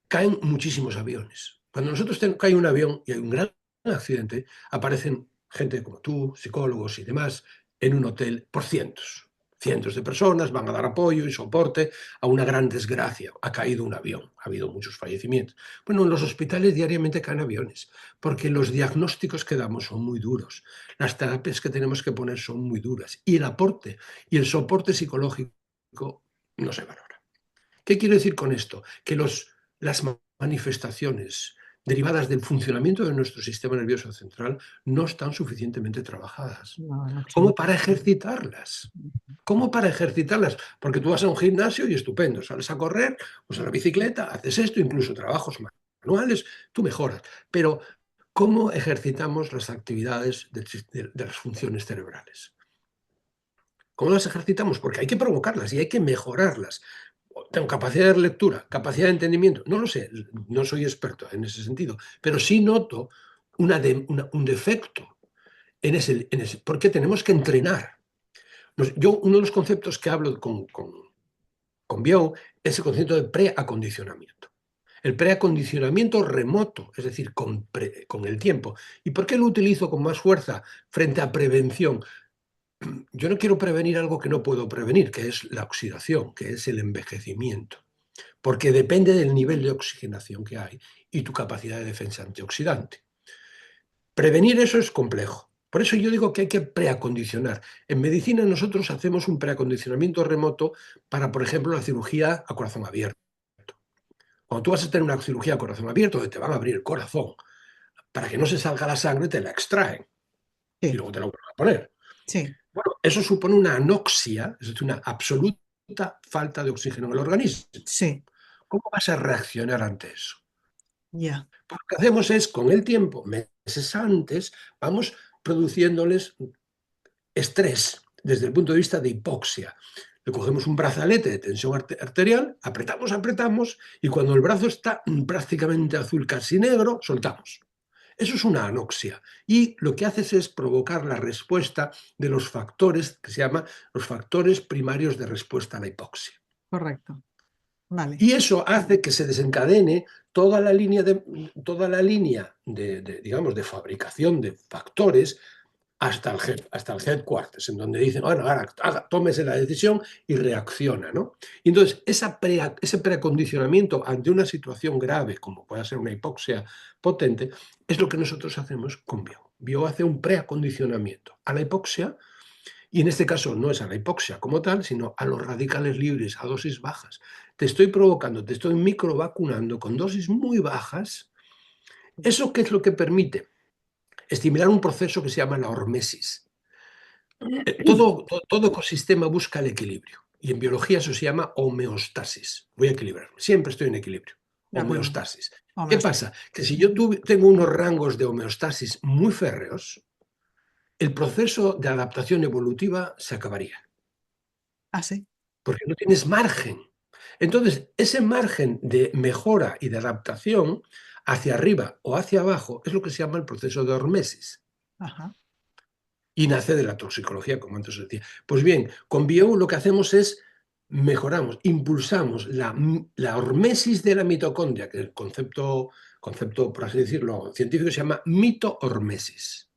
Caen muchísimos aviones. Cuando nosotros cae un avión y hay un gran accidente, aparecen gente como tú, psicólogos y demás, en un hotel por cientos. Cientos de personas van a dar apoyo y soporte a una gran desgracia. Ha caído un avión, ha habido muchos fallecimientos. Bueno, en los hospitales diariamente caen aviones, porque los diagnósticos que damos son muy duros, las terapias que tenemos que poner son muy duras y el aporte y el soporte psicológico no se valora. ¿Qué quiero decir con esto? Que las manifestaciones derivadas del funcionamiento de nuestro sistema nervioso central no están suficientemente trabajadas. No, en ¿Cómo absoluto. para ejercitarlas? ¿Cómo para ejercitarlas? Porque tú vas a un gimnasio y estupendo, sales a correr, usas la bicicleta, haces esto, incluso trabajos manuales, tú mejoras. Pero ¿cómo ejercitamos las actividades de las funciones cerebrales? ¿Cómo las ejercitamos? Porque hay que provocarlas y hay que mejorarlas. Tengo capacidad de lectura, capacidad de entendimiento, no lo sé, no soy experto en ese sentido, pero sí noto un defecto porque tenemos que entrenar. Yo, uno de los conceptos que hablo con Bio es el concepto de preacondicionamiento. El preacondicionamiento remoto, es decir, con el tiempo. ¿Y por qué lo utilizo con más fuerza frente a prevención? Yo no quiero prevenir algo que no puedo prevenir, que es la oxidación, que es el envejecimiento, porque depende del nivel de oxigenación que hay y tu capacidad de defensa antioxidante. Prevenir eso es complejo. Por eso yo digo que hay que preacondicionar. En medicina nosotros hacemos un preacondicionamiento remoto para, por ejemplo, la cirugía a corazón abierto. Cuando tú vas a tener una cirugía a corazón abierto, donde te van a abrir el corazón, para que no se salga la sangre, te la extraen y Sí, luego te la vuelven a poner. sí, Bueno, eso supone una anoxia, es decir, una absoluta falta de oxígeno en el organismo. sí, ¿Cómo vas a reaccionar ante eso? ya. Pues lo que hacemos es, con el tiempo, meses antes, vamos produciéndoles estrés. desde el punto de vista de hipoxia. Le cogemos un brazalete de tensión arterial, apretamos, apretamos, y cuando el brazo está prácticamente azul, casi negro, soltamos. Eso es una anoxia. Y lo que haces es provocar la respuesta de los factores que se llaman los factores primarios de respuesta a la hipoxia. Correcto. Vale. Y eso hace que se desencadene toda la línea digamos, de fabricación de factores hasta el headquarters, en donde dicen, bueno, ahora tómese la decisión y reacciona, ¿no? Y entonces, ese preacondicionamiento ante una situación grave, como puede ser una hipoxia potente, es lo que nosotros hacemos con Bio. Bio hace un preacondicionamiento a la hipoxia, y en este caso no es a la hipoxia como tal, sino a los radicales libres a dosis bajas. Te estoy provocando, te estoy microvacunando con dosis muy bajas. ¿Eso qué es lo que permite? Estimular un proceso que se llama la hormesis. Todo ecosistema busca el equilibrio y en biología eso se llama homeostasis. Voy a equilibrarme, siempre estoy en equilibrio. De acuerdo. Homeostasis. ¿Qué Homeostasis. pasa? Que si yo tengo unos rangos de homeostasis muy férreos, el proceso de adaptación evolutiva se acabaría, Ah, sí. porque no tienes margen. Entonces, ese margen de mejora y de adaptación hacia arriba o hacia abajo es lo que se llama el proceso de hormesis. Ajá. Y nace de la toxicología, como antes os decía. Pues bien, con Bio lo que hacemos es mejoramos, impulsamos la hormesis de la mitocondria, que el concepto, por así decirlo, científico se llama mitohormesis.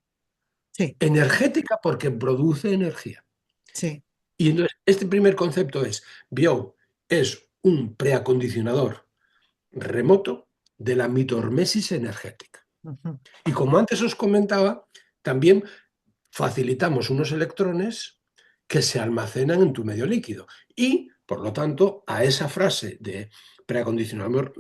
Sí, Energética porque produce energía. sí. Y entonces, este primer concepto es, Bio es un preacondicionador remoto de la mitohormesis energética. Ujú. Y como antes os comentaba, también facilitamos unos electrones que se almacenan en tu medio líquido. Y, por lo tanto, a esa frase de preacondicionador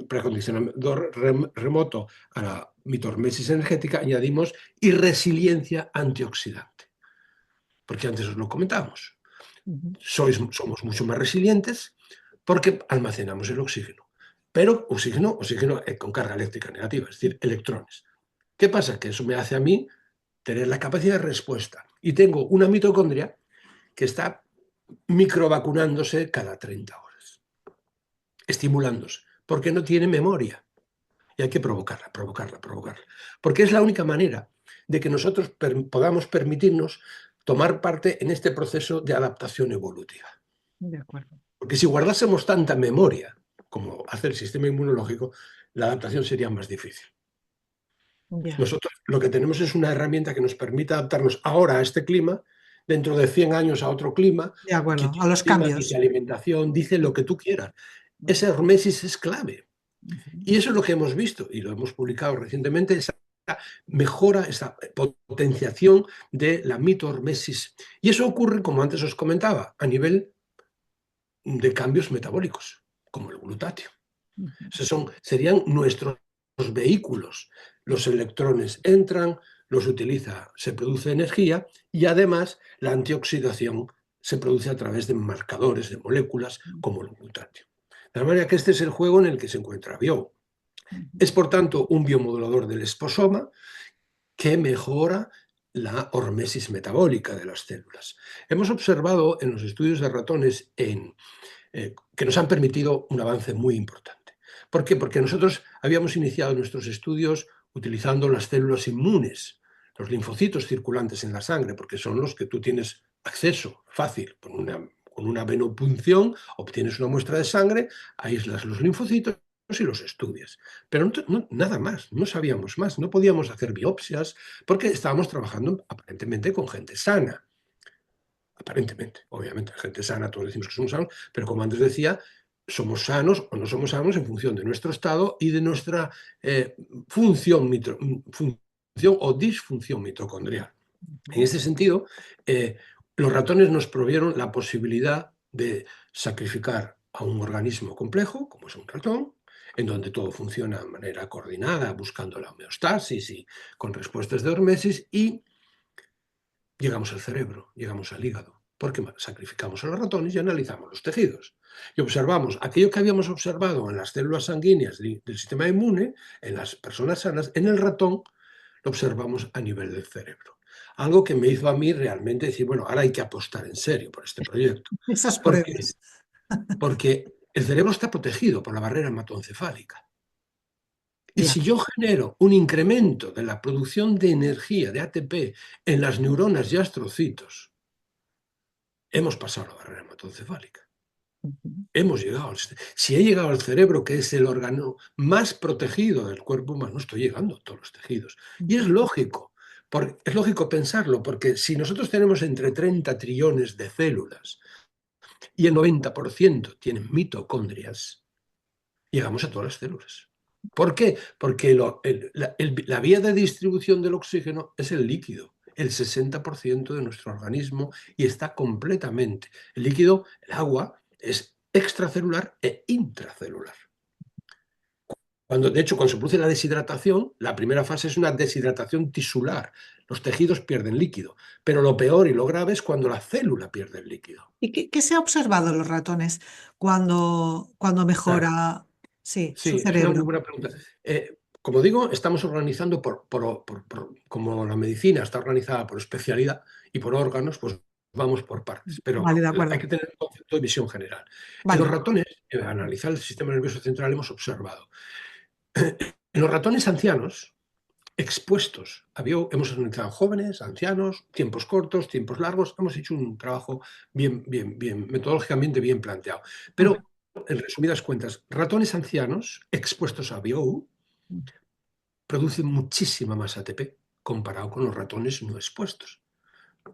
remoto a la mitohormesis energética añadimos y resiliencia antioxidante. Porque antes os lo comentamos. Ujú. Somos mucho más resilientes porque almacenamos el oxígeno. Pero oxígeno con carga eléctrica negativa, es decir, electrones. ¿Qué pasa? Que eso me hace a mí tener la capacidad de respuesta. Y tengo una mitocondria que está microvacunándose cada 30 horas, estimulándose, porque no tiene memoria. Y hay que provocarla, provocarla, provocarla. Porque es la única manera de que nosotros podamos permitirnos tomar parte en este proceso de adaptación evolutiva. De acuerdo. Porque si guardásemos tanta memoria como hace el sistema inmunológico, la adaptación sería más difícil. Ya. Nosotros lo que tenemos es una herramienta que nos permite adaptarnos ahora a este clima, dentro de 100 años a otro clima, De acuerdo. quite A los clima, quite cambios. alimentación, dice lo que tú quieras. Vale. Esa hormesis es clave. Ujú. Y eso es lo que hemos visto y lo hemos publicado recientemente, esa mejora, esa potenciación de la mitohormesis. Y eso ocurre, como antes os comentaba, a nivel de cambios metabólicos, como el glutatio. Ujú. Serían nuestros vehículos. Los electrones entran, los utiliza, se produce energía y además la antioxidación se produce a través de marcadores de moléculas como el glutatio. De manera que este es el juego en el que se encuentra Bio. Ujú. Es, por tanto, un biomodulador del esposoma que mejora la hormesis metabólica de las células. Hemos observado en los estudios de ratones que nos han permitido un avance muy importante. ¿Por qué? Porque nosotros habíamos iniciado nuestros estudios utilizando las células inmunes, los linfocitos circulantes en la sangre, porque son los que tú tienes acceso fácil. Con una venopunción obtienes una muestra de sangre, aíslas los linfocitos y los estudias. Pero nada más, no sabíamos más, no podíamos hacer biopsias porque estábamos trabajando aparentemente con gente sana. Aparentemente, obviamente, la gente sana, todos decimos que somos sanos, pero como antes decía, somos sanos o no somos sanos en función de nuestro estado y de nuestra función, función o disfunción mitocondrial. En este sentido, los ratones nos provieron la posibilidad de sacrificar a un organismo complejo, como es un ratón, en donde todo funciona de manera coordinada, buscando la homeostasis y con respuestas de hormesis, y llegamos al cerebro, llegamos al hígado, porque sacrificamos a los ratones y analizamos los tejidos. Y observamos aquello que habíamos observado en las células sanguíneas del sistema inmune, en las personas sanas, en el ratón lo observamos a nivel del cerebro. algo que me hizo a mí realmente decir, bueno, ahora hay que apostar en serio por este proyecto. Esas ¿Por qué? pruebas. Porque el cerebro está protegido por la barrera hematoencefálica. Y Ya. si yo genero un incremento de la producción de energía, de ATP, en las neuronas y astrocitos, hemos pasado la barrera hematoencefálica. Ujú. Hemos llegado si he llegado al cerebro, que es el órgano más protegido del cuerpo humano, estoy llegando a todos los tejidos. Y es lógico, es lógico pensarlo, porque si nosotros tenemos entre 30 trillones de células y el 90% tienen mitocondrias, llegamos a todas las células. ¿Por qué? Porque la vía de distribución del oxígeno es el líquido, el 60% de nuestro organismo, y está completamente. El líquido, el agua, es extracelular e intracelular. De hecho, cuando se produce la deshidratación, la primera fase es una deshidratación tisular. Los tejidos pierden líquido, pero lo peor y lo grave es cuando la célula pierde el líquido. ¿Y qué se ha observado en los ratones cuando Claro. mejora, sí, su Sí, es una muy cerebro? buena pregunta. Como digo, estamos organizando como la medicina está organizada por especialidad y por órganos, pues vamos por partes, Vale, pero de hay acuerdo. que tener un concepto de visión general. En los Vale. ratones, analizar el sistema nervioso central, hemos observado. En los ratones ancianos, expuestos, hemos analizado jóvenes, ancianos, tiempos cortos, tiempos largos, hemos hecho un trabajo bien, metodológicamente bien planteado. Ujú. Pero, en resumidas cuentas, ratones ancianos expuestos a BioU producen muchísima más ATP comparado con los ratones no expuestos.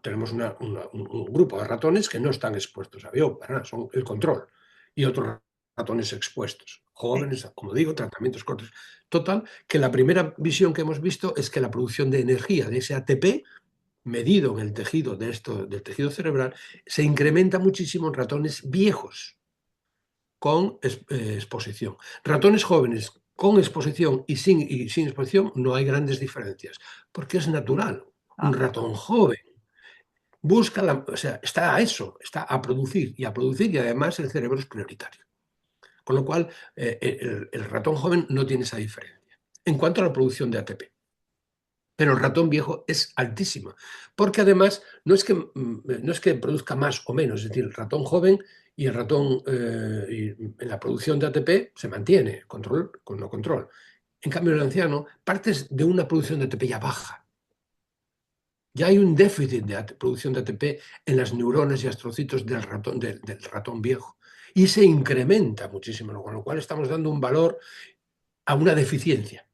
Tenemos un grupo de ratones que no están expuestos a BioU, para nada, son el control, y otros ratones expuestos, Sí. jóvenes, como digo, tratamientos cortos. Total, que la primera visión que hemos visto es que la producción de energía de ese ATP medido en el tejido del tejido cerebral se incrementa muchísimo en ratones viejos con exposición. Ratones jóvenes con exposición y sin exposición no hay grandes diferencias, porque es natural. Un Ah, ratón joven busca, o sea, está a eso, está a producir y además el cerebro es prioritario. Con lo cual, el ratón joven no tiene esa diferencia. En cuanto a la producción de ATP, pero el ratón viejo es altísima, porque además no es que produzca más o menos, es decir, el ratón joven y el ratón en la producción de ATP se mantiene, control con no control. En cambio, el anciano partes de una producción de ATP ya baja. Ya hay un déficit de producción de ATP en las neuronas y astrocitos del ratón viejo. Y se incrementa muchísimo, con lo cual estamos dando un valor a una deficiencia.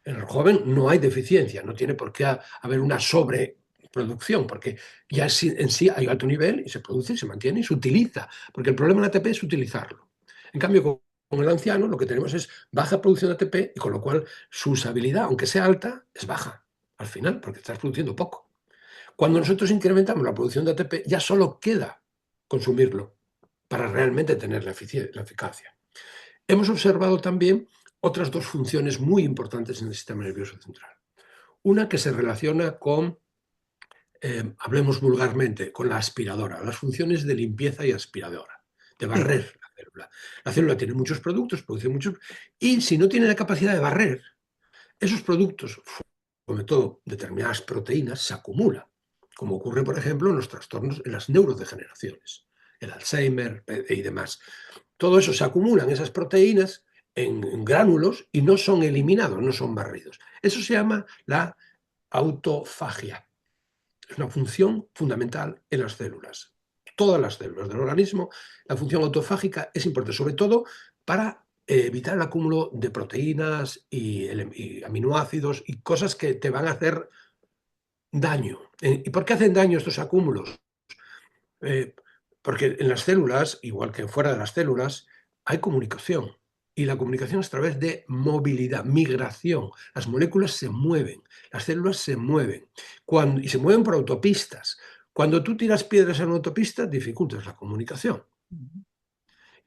En el joven no hay deficiencia, no tiene por qué haber una sobreproducción, porque ya en sí hay alto nivel y se produce, se mantiene y se utiliza, porque el problema del ATP es utilizarlo. En cambio, con el anciano lo que tenemos es baja producción de ATP y con lo cual su usabilidad, aunque sea alta, es baja al final, porque estás produciendo poco. Cuando nosotros incrementamos la producción de ATP, ya solo queda consumirlo para realmente tener la eficacia. Hemos observado también otras dos funciones muy importantes en el sistema nervioso central. Una que se relaciona con, hablemos vulgarmente, con la aspiradora, las funciones de limpieza y aspiradora, de sí. barrer la célula. La célula tiene muchos productos, produce muchos, y si no tiene la capacidad de barrer, esos productos, sobre todo determinadas proteínas, se acumulan, como ocurre, por ejemplo, en los trastornos, en las neurodegeneraciones, el Alzheimer y demás. Todo eso se acumulan, esas proteínas, en gránulos y no son eliminados, no son barridos. Eso se llama la autofagia. Es una función fundamental en las células. Todas las células del organismo, la función autofágica es importante, sobre todo para evitar el acúmulo de proteínas y aminoácidos y cosas que te van a hacer daño. ¿Y por qué hacen daño estos acúmulos? Eh, Porque en las células, igual que fuera de las células, hay comunicación. Y la comunicación es a través de movilidad, migración. Las moléculas se mueven, las células se mueven. Y se mueven por autopistas. Cuando tú tiras piedras en una autopista, dificultas la comunicación.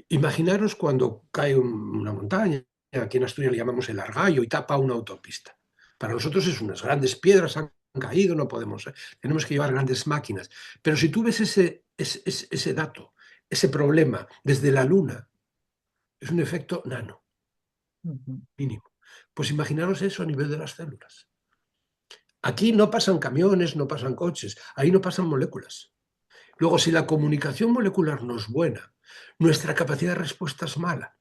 Imaginaros cuando cae una montaña, aquí en Asturias le llamamos el argallo, y tapa una autopista. Para nosotros es unas grandes piedras han caído, no podemos, tenemos que llevar grandes máquinas. Pero si tú ves ese dato, ese problema desde la Luna, es un efecto nano, Ujú. mínimo. Pues imaginaros eso a nivel de las células. Aquí no pasan camiones, no pasan coches, ahí no pasan moléculas. Luego, si la comunicación molecular no es buena, nuestra capacidad de respuesta es mala.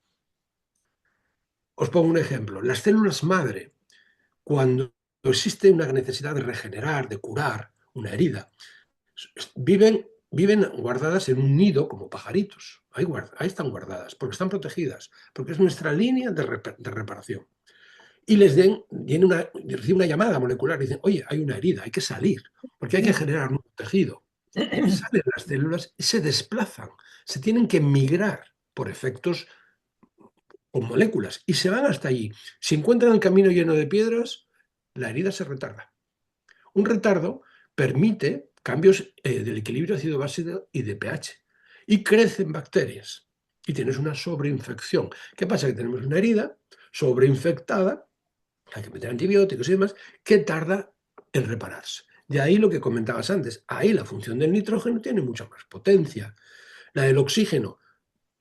Os pongo un ejemplo. Las células madre, cuando existe una necesidad de regenerar, de curar una herida, viven guardadas en un nido como pajaritos. Ahí están guardadas, porque están protegidas, porque es nuestra línea de reparación. Y reciben una llamada molecular y dicen, oye, hay una herida, hay que salir, porque hay que Sí. generar un tejido. Salen las células y se desplazan, se tienen que migrar por efectos con moléculas y se van hasta allí. Si encuentran el camino lleno de piedras, la herida se retarda. Un retardo permite cambios del equilibrio ácido-base y de pH y crecen bacterias y tienes una sobreinfección. ¿Qué pasa? Que tenemos una herida sobreinfectada, hay que meter antibióticos y demás, que tarda en repararse. De ahí lo que comentabas antes, ahí la función del nitrógeno tiene mucha más potencia. La del oxígeno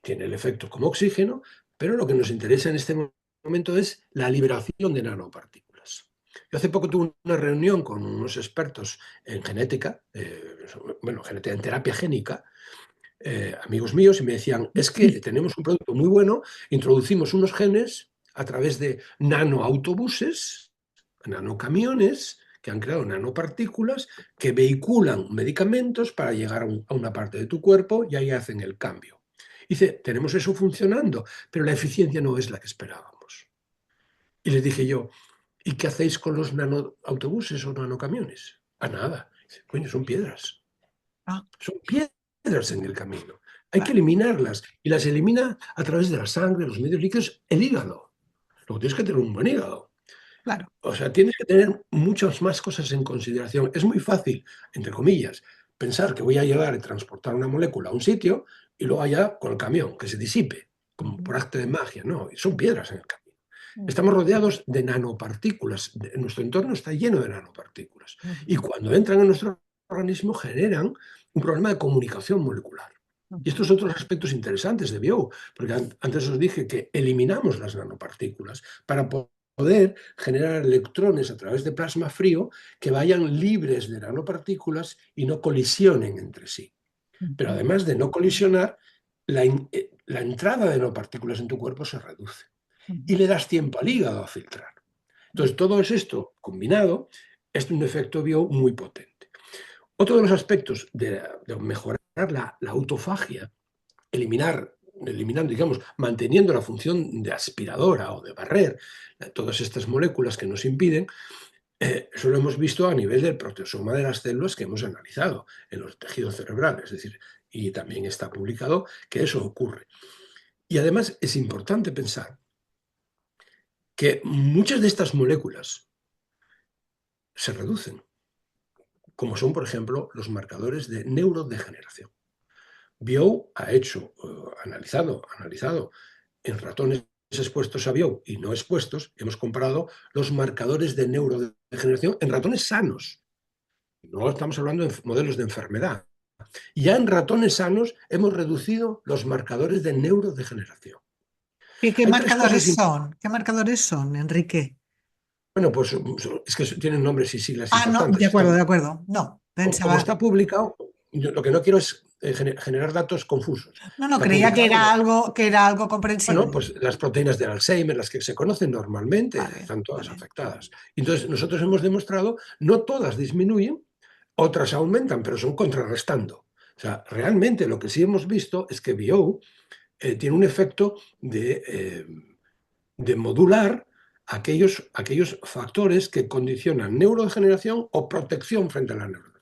tiene el efecto como oxígeno, pero lo que nos interesa en este momento es la liberación de nanopartículas. Yo hace poco tuve una reunión con unos expertos en genética, genética, en terapia génica, amigos míos, y me decían, es que tenemos un producto muy bueno, introducimos unos genes a través de nanoautobuses, nanocamiones, que han creado nanopartículas que vehiculan medicamentos para llegar a una parte de tu cuerpo y ahí hacen el cambio. Dice, tenemos eso funcionando, pero la eficiencia no es la que esperábamos. Y les dije yo, ¿y qué hacéis con los nanoautobuses o nanocamiones? A nada. Dice, coño, son piedras. Ah, Son piedras en el camino. Hay que claro, eliminarlas. Y las elimina a través de la sangre, los medios líquidos, el hígado. Luego tienes que tener un buen hígado. claro. O sea, tienes que tener muchas más cosas en consideración. Es muy fácil, entre comillas, pensar que voy a llegar y transportar una molécula a un sitio y luego allá con el camión, que se disipe, como Ujú, por arte de magia. No, son piedras en el camino. ujú, Estamos rodeados de nanopartículas. Nuestro entorno está lleno de nanopartículas. Y ujú, cuando entran en nuestro organismo generan un problema de comunicación molecular. Y ujú, estos otros aspectos interesantes de Bio, porque antes os dije que eliminamos las nanopartículas para poder generar electrones a través de plasma frío que vayan libres de nanopartículas y no colisionen entre sí. Pero ujú, además de no colisionar, la entrada de nanopartículas en tu cuerpo se reduce y ujú, le das tiempo al hígado a filtrar. Entonces, todo esto combinado es un efecto bio muy potente. Otro de los aspectos de mejorar la autofagia, eliminando, digamos, manteniendo la función de aspiradora o de barrer todas estas moléculas que nos impiden, eso lo hemos visto a nivel del proteosoma de las células que hemos analizado en los tejidos cerebrales, es decir, y también está publicado que eso ocurre. Y además es importante pensar que muchas de estas moléculas se reducen, como son, por ejemplo, los marcadores de neurodegeneración. Bio ha analizado en ratones expuestos a Bio y no expuestos, hemos comparado los marcadores de neurodegeneración en ratones sanos. No estamos hablando de modelos de enfermedad. Ya en ratones sanos hemos reducido los marcadores de neurodegeneración. ¿Qué Hay tres cosas marcadores importantes. son? ¿Qué marcadores son, Enrique? Bueno, pues es que tienen nombres y siglas Ah, no, importantes. de acuerdo, de acuerdo. No, Como pensaba. está publicado, lo que no quiero es generar datos confusos. No, no, Está creía publicado, que era algo bueno, comprensible. pues las proteínas del Alzheimer, las que se conocen normalmente, Vale, están todas vale. afectadas. Entonces, nosotros hemos demostrado, no todas disminuyen, otras aumentan, pero son contrarrestando. O sea, realmente lo que sí hemos visto es que BO tiene un efecto de modular aquellos factores que condicionan neurodegeneración o protección frente a la neurodegeneración.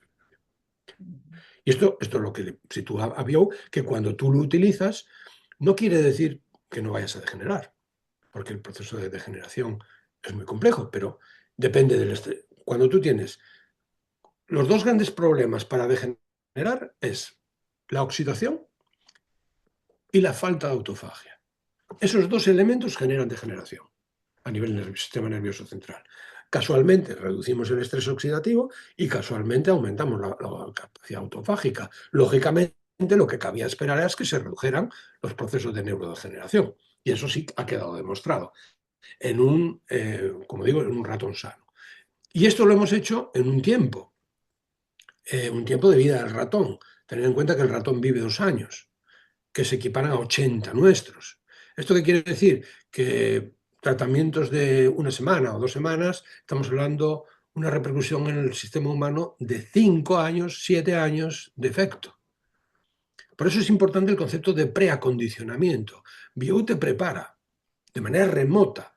Y esto es lo que le sitúa a Bio, que cuando tú lo utilizas, no quiere decir que no vayas a degenerar, porque el proceso de degeneración es muy complejo, pero depende del estrés. Cuando tú tienes los dos grandes problemas para degenerar es la oxidación y la falta de autofagia. Esos dos elementos generan degeneración a nivel del sistema nervioso central. Casualmente reducimos el estrés oxidativo y casualmente aumentamos la capacidad autofágica. Lógicamente, lo que cabía esperar es que se redujeran los procesos de neurodegeneración. Y eso sí ha quedado demostrado como digo, en un ratón sano. Y esto lo hemos hecho en un tiempo de vida del ratón. Tener en cuenta que el ratón vive 2 años, que se equiparan a 80 nuestros. ¿Esto qué quiere decir? Que tratamientos de una semana o 2 semanas, estamos hablando una repercusión en el sistema humano de 5 años, 7 años de efecto. Por eso es importante el concepto de preacondicionamiento. Bio te prepara de manera remota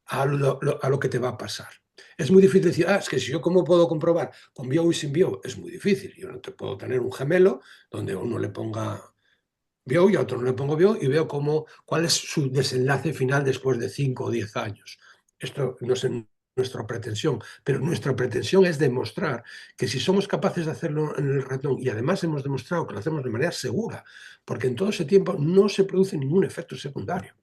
a lo que te va a pasar. Es muy difícil decir, es que si yo cómo puedo comprobar con bio y sin bio, es muy difícil. Yo no te puedo tener un gemelo donde a uno le ponga bio y a otro no le pongo bio y veo cuál es su desenlace final después de 5 o 10 años. Esto no es nuestra pretensión, pero nuestra pretensión es demostrar que si somos capaces de hacerlo en el ratón y además hemos demostrado que lo hacemos de manera segura, porque en todo ese tiempo no se produce ningún efecto secundario.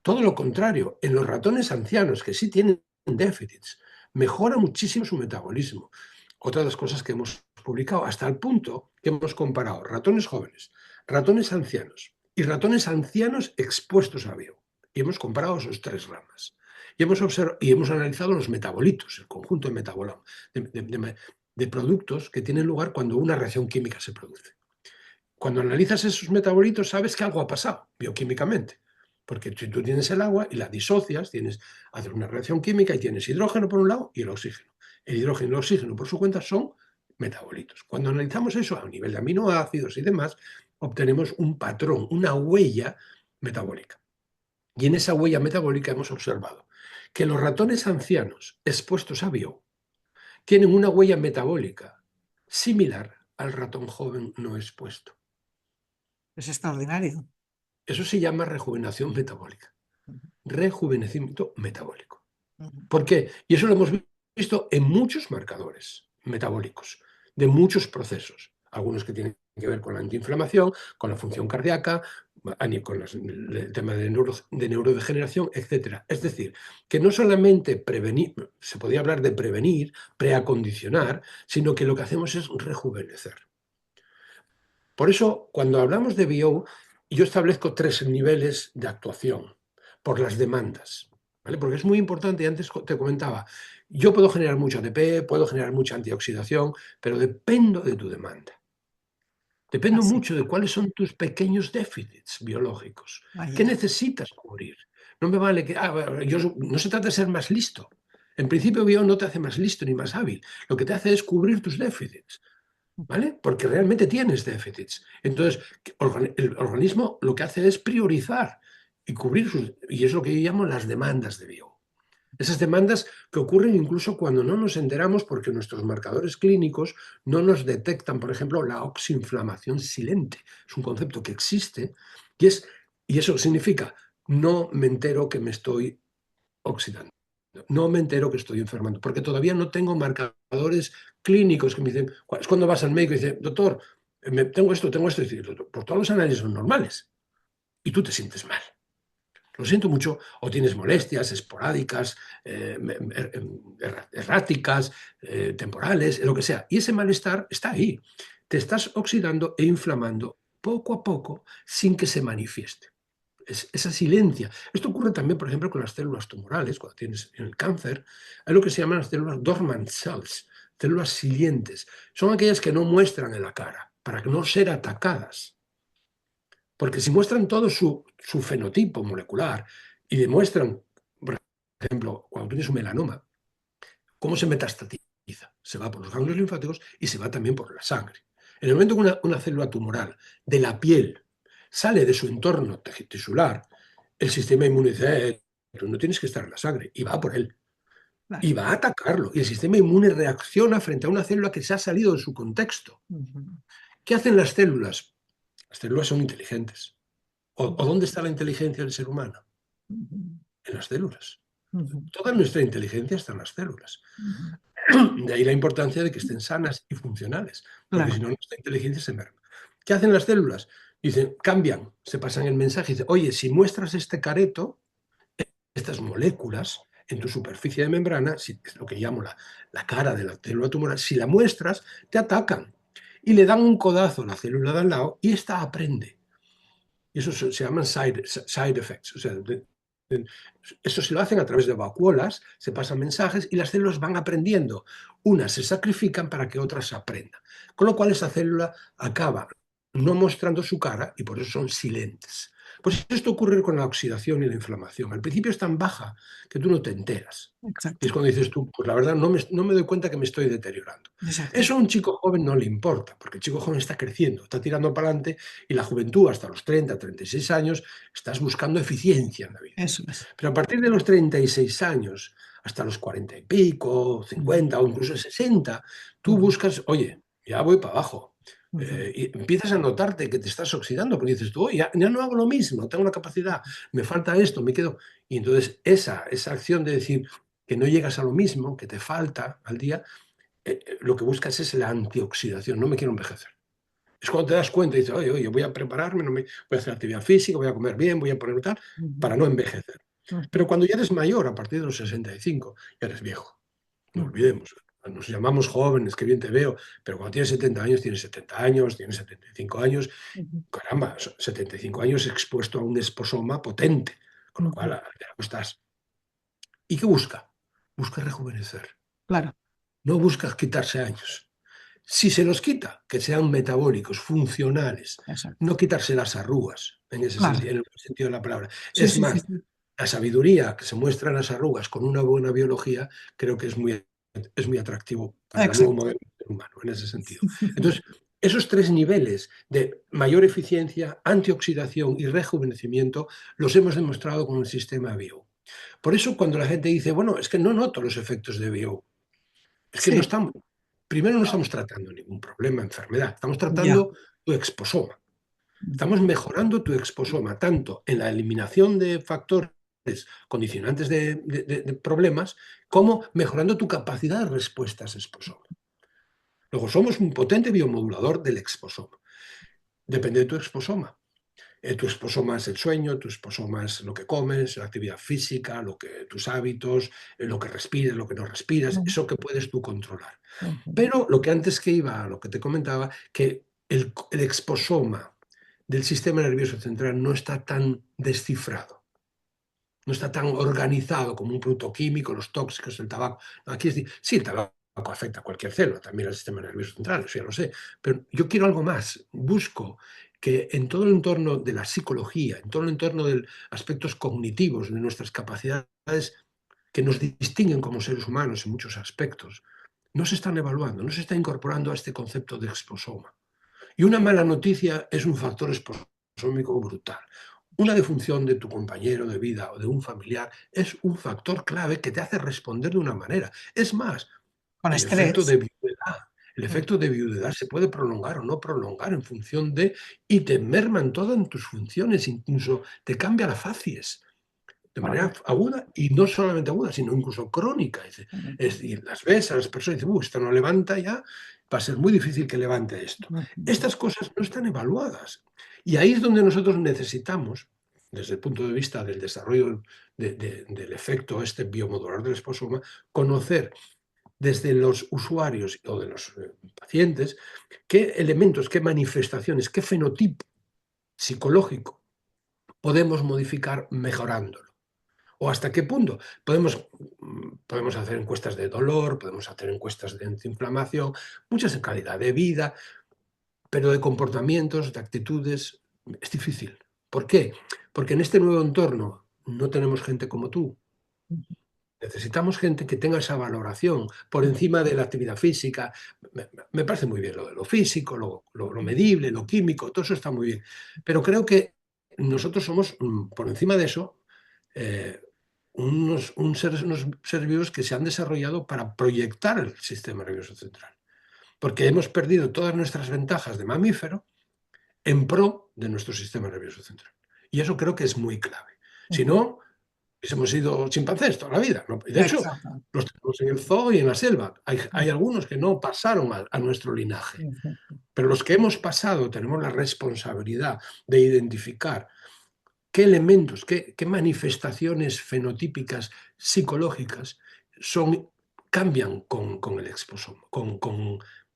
Todo lo contrario, en los ratones ancianos que sí tienen déficits, mejora muchísimo su metabolismo. Otra de las cosas que hemos publicado, hasta el punto que hemos comparado ratones jóvenes, ratones ancianos y ratones ancianos expuestos a bio. Y hemos comparado esos 3 ramas. Y hemos analizado los metabolitos, el conjunto de metabolomas, de productos que tienen lugar cuando una reacción química se produce. Cuando analizas esos metabolitos sabes que algo ha pasado bioquímicamente. Porque si tú tienes el agua y la disocias, haces una reacción química y tienes hidrógeno por un lado y el oxígeno. El hidrógeno y el oxígeno por su cuenta son metabolitos. Cuando analizamos eso a nivel de aminoácidos y demás, obtenemos un patrón, una huella metabólica. Y en esa huella metabólica hemos observado que los ratones ancianos expuestos a bio tienen una huella metabólica similar al ratón joven no expuesto. Es extraordinario. Eso se llama rejuvenación metabólica. Ujú, Rejuvenecimiento metabólico. ujú. ¿Por qué? Y eso lo hemos visto en muchos marcadores metabólicos, de muchos procesos. Algunos que tienen que ver con la antiinflamación, con la función cardíaca, con el tema de neurodegeneración, etc. Es decir, que no solamente prevenir, se podría hablar de prevenir, preacondicionar, sino que lo que hacemos es rejuvenecer. Por eso, cuando hablamos de bio, yo establezco 3 niveles de actuación por las demandas, ¿vale? Porque es muy importante, y antes te comentaba, yo puedo generar mucho ATP, puedo generar mucha antioxidación, pero dependo de tu demanda. Dependo Así. mucho de cuáles son tus pequeños déficits biológicos. Ahí ¿Qué es. necesitas cubrir? No me vale que, no se trata de ser más listo. En principio, bio no te hace más listo ni más hábil. Lo que te hace es cubrir tus déficits. ¿Vale? Porque realmente tienes déficits. Entonces, el organismo lo que hace es priorizar y cubrir y es lo que yo llamo las demandas de bio. Esas demandas que ocurren incluso cuando no nos enteramos porque nuestros marcadores clínicos no nos detectan, por ejemplo, la oxinflamación silente. Es un concepto que existe y eso significa no me entero que me estoy oxidando. No me entero que estoy enfermando, porque todavía no tengo marcadores clínicos que me dicen, es cuando vas al médico y dice, doctor, tengo esto, y dice, "Doctor, por todos los análisis son normales, y tú te sientes mal. Lo siento mucho, o tienes molestias esporádicas, erráticas, temporales, lo que sea. Y ese malestar está ahí. Te estás oxidando e inflamando poco a poco sin que se manifieste. Esa silencia. Esto ocurre también, por ejemplo, con las células tumorales, cuando tienes el cáncer. Hay lo que se llaman las células dormant cells, células silentes. Son aquellas que no muestran en la cara, para no ser atacadas. Porque si muestran todo su fenotipo molecular y demuestran, por ejemplo, cuando tienes un melanoma, cómo se metastatiza. Se va por los ganglios linfáticos y se va también por la sangre. En el momento que una célula tumoral de la piel sale de su entorno tisular, el sistema inmune dice, tú no tienes que estar en la sangre, y va por él. Claro. Y va a atacarlo. Y el sistema inmune reacciona frente a una célula que se ha salido de su contexto. Ujú, ¿Qué hacen las células? Las células son inteligentes. ¿O ujú, dónde está la inteligencia del ser humano? ujú, En las células. ujú, Toda nuestra inteligencia está en las células. ujú. De ahí la importancia de que estén sanas y funcionales, porque si Claro. no, nuestra inteligencia se merma. ¿Qué hacen las células? Dicen, cambian, se pasan el mensaje y dicen, oye, si muestras este careto, estas moléculas en tu superficie de membrana, es lo que llamo la cara de la célula tumoral, si la muestras, te atacan y le dan un codazo a la célula de al lado y esta aprende. Y eso se llaman side effects, o sea, Eso se lo hacen a través de vacuolas, se pasan mensajes y las células van aprendiendo. Unas se sacrifican para que otras aprendan. Con lo cual esa célula acaba no mostrando su cara y por eso son silentes. Pues esto ocurre con la oxidación y la inflamación. Al principio es tan baja que tú no te enteras. Y Exacto, es cuando dices tú, pues la verdad no me doy cuenta que me estoy deteriorando. exacto. Eso a un chico joven no le importa, porque el chico joven está creciendo, está tirando para adelante y la juventud hasta los 30, 36 años estás buscando eficiencia en la vida. Eso es. Pero a partir de los 36 años, hasta los 40 y pico, Ujú, 50 o incluso 60, tú ujú, buscas, oye, ya voy para abajo. ujú. Y empiezas a notarte que te estás oxidando, porque dices tú, oye, ya no hago lo mismo, tengo una capacidad, me falta esto, me quedo. Y entonces esa acción de decir que no llegas a lo mismo, que te falta al día, lo que buscas es la antioxidación, no me quiero envejecer. Es cuando te das cuenta y dices, oye, voy a prepararme, voy a hacer actividad física, voy a comer bien, voy a poner tal, Ujú, para no envejecer. ujú, Pero cuando ya eres mayor, a partir de los 65, ya eres viejo. No ujú. olvidemos. Nos llamamos jóvenes, qué bien te veo, pero cuando tienes 70 años, tienes 75 años, Ujú, caramba, 75 años expuesto a un esposoma potente, con lo cual ujú. ya no estás. ¿Y qué busca? Busca rejuvenecer. Claro, No busca quitarse años. Si se los quita, que sean metabólicos, funcionales, exacto. no quitarse las arrugas, en ese Claro. sentido, en el buen sentido de la palabra. Sí, Es sí, sí, más, sí. la sabiduría que se muestra en las arrugas con una buena biología, creo que es muy atractivo para el nuevo Exacto. modelo del ser humano, en ese sentido. Entonces, esos tres niveles de mayor eficiencia, antioxidación y rejuvenecimiento los hemos demostrado con el sistema bio. Por eso, cuando la gente dice, bueno, es que no noto los efectos de bio, es que no Sí, estamos, primero no no, estamos tratando ningún problema, enfermedad, estamos ya. tratando tu exposoma. Ujú. Estamos mejorando tu exposoma tanto en la eliminación de factores condicionantes de problemas, como mejorando tu capacidad de respuesta a ese exposoma. Luego, somos un potente biomodulador del exposoma. Depende de tu exposoma. Tu exposoma es el sueño, tu exposoma es lo que comes, la actividad física, tus hábitos, lo que respiras, lo que no respiras, Ujú, eso que puedes tú controlar. ujú. Pero lo que antes que iba a lo que te comentaba, que el exposoma del sistema nervioso central no está tan descifrado, no está tan organizado como un producto químico, los tóxicos, el tabaco. No, aquí es decir, sí, el tabaco afecta a cualquier célula, también al sistema nervioso central, eso ya lo sé, pero yo quiero algo más. Busco que en todo el entorno de la psicología, en todo el entorno de aspectos cognitivos de nuestras capacidades que nos distinguen como seres humanos en muchos aspectos, no se están evaluando, no se está incorporando a este concepto de exposoma. Y una mala noticia es un factor exposómico brutal. Una defunción de tu compañero de vida o de un familiar es un factor clave que te hace responder de una manera. Es más, Con el efecto estrés. de viudedad. El Mm. efecto de viudedad se puede prolongar o no prolongar en función de, y te merman todas en tus funciones, incluso te cambia la facies de manera Correcto. aguda y no solamente aguda, sino incluso crónica. Es Ujú, decir, las ves a las personas y dicen, esto no levanta ya, va a ser muy difícil que levante esto. ujú. Estas cosas no están evaluadas. Y ahí es donde nosotros necesitamos, desde el punto de vista del desarrollo del efecto este biomodular del esposoma, conocer desde los usuarios o de los pacientes qué elementos, qué manifestaciones, qué fenotipo psicológico podemos modificar mejorándolo. ¿O hasta qué punto? Podemos hacer encuestas de dolor, podemos hacer encuestas de inflamación, muchas en calidad de vida, pero de comportamientos, de actitudes, es difícil. ¿Por qué? Porque en este nuevo entorno no tenemos gente como tú. Necesitamos gente que tenga esa valoración por encima de la actividad física. Me parece muy bien lo de lo físico, lo medible, lo químico, todo eso está muy bien. Pero creo que nosotros somos, por encima de eso, eh, unos seres vivos que se han desarrollado para proyectar el sistema nervioso central. Porque hemos perdido todas nuestras ventajas de mamífero en pro de nuestro sistema nervioso central. Y eso creo que es muy clave. Si Ujú. no, hubiésemos sido chimpancés toda la vida, ¿no? Y de hecho, Exacto. los tenemos en el zoo y en la selva. Hay algunos que no pasaron a nuestro linaje. Ujú. Pero los que hemos pasado tenemos la responsabilidad de identificar qué elementos, qué manifestaciones fenotípicas psicológicas cambian con el exposoma,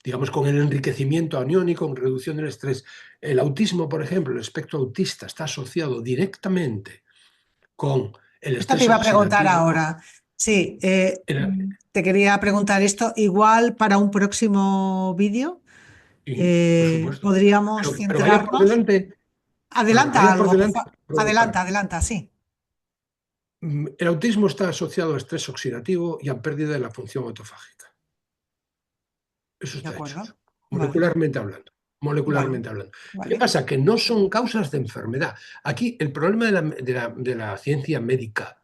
digamos, con el enriquecimiento aniónico, con reducción del estrés. El autismo, por ejemplo, el espectro autista está asociado directamente con El Esto te estrés iba a preguntar oxidativo, ahora. Sí, era- te quería preguntar esto. Igual para un próximo vídeo y, por supuesto. podríamos Pero vaya por centrarnos. delante, claro, Adelanta vaya por algo, por delante, favor. Adelanta, adelanta, sí. El autismo está asociado a estrés oxidativo y a pérdida de la función autofágica. Eso De está hecho, acuerdo. Vale, molecularmente hablando. vale, Molecularmente hablando. ¿Qué vale. pasa? Que no son causas de enfermedad. Aquí el problema de la ciencia médica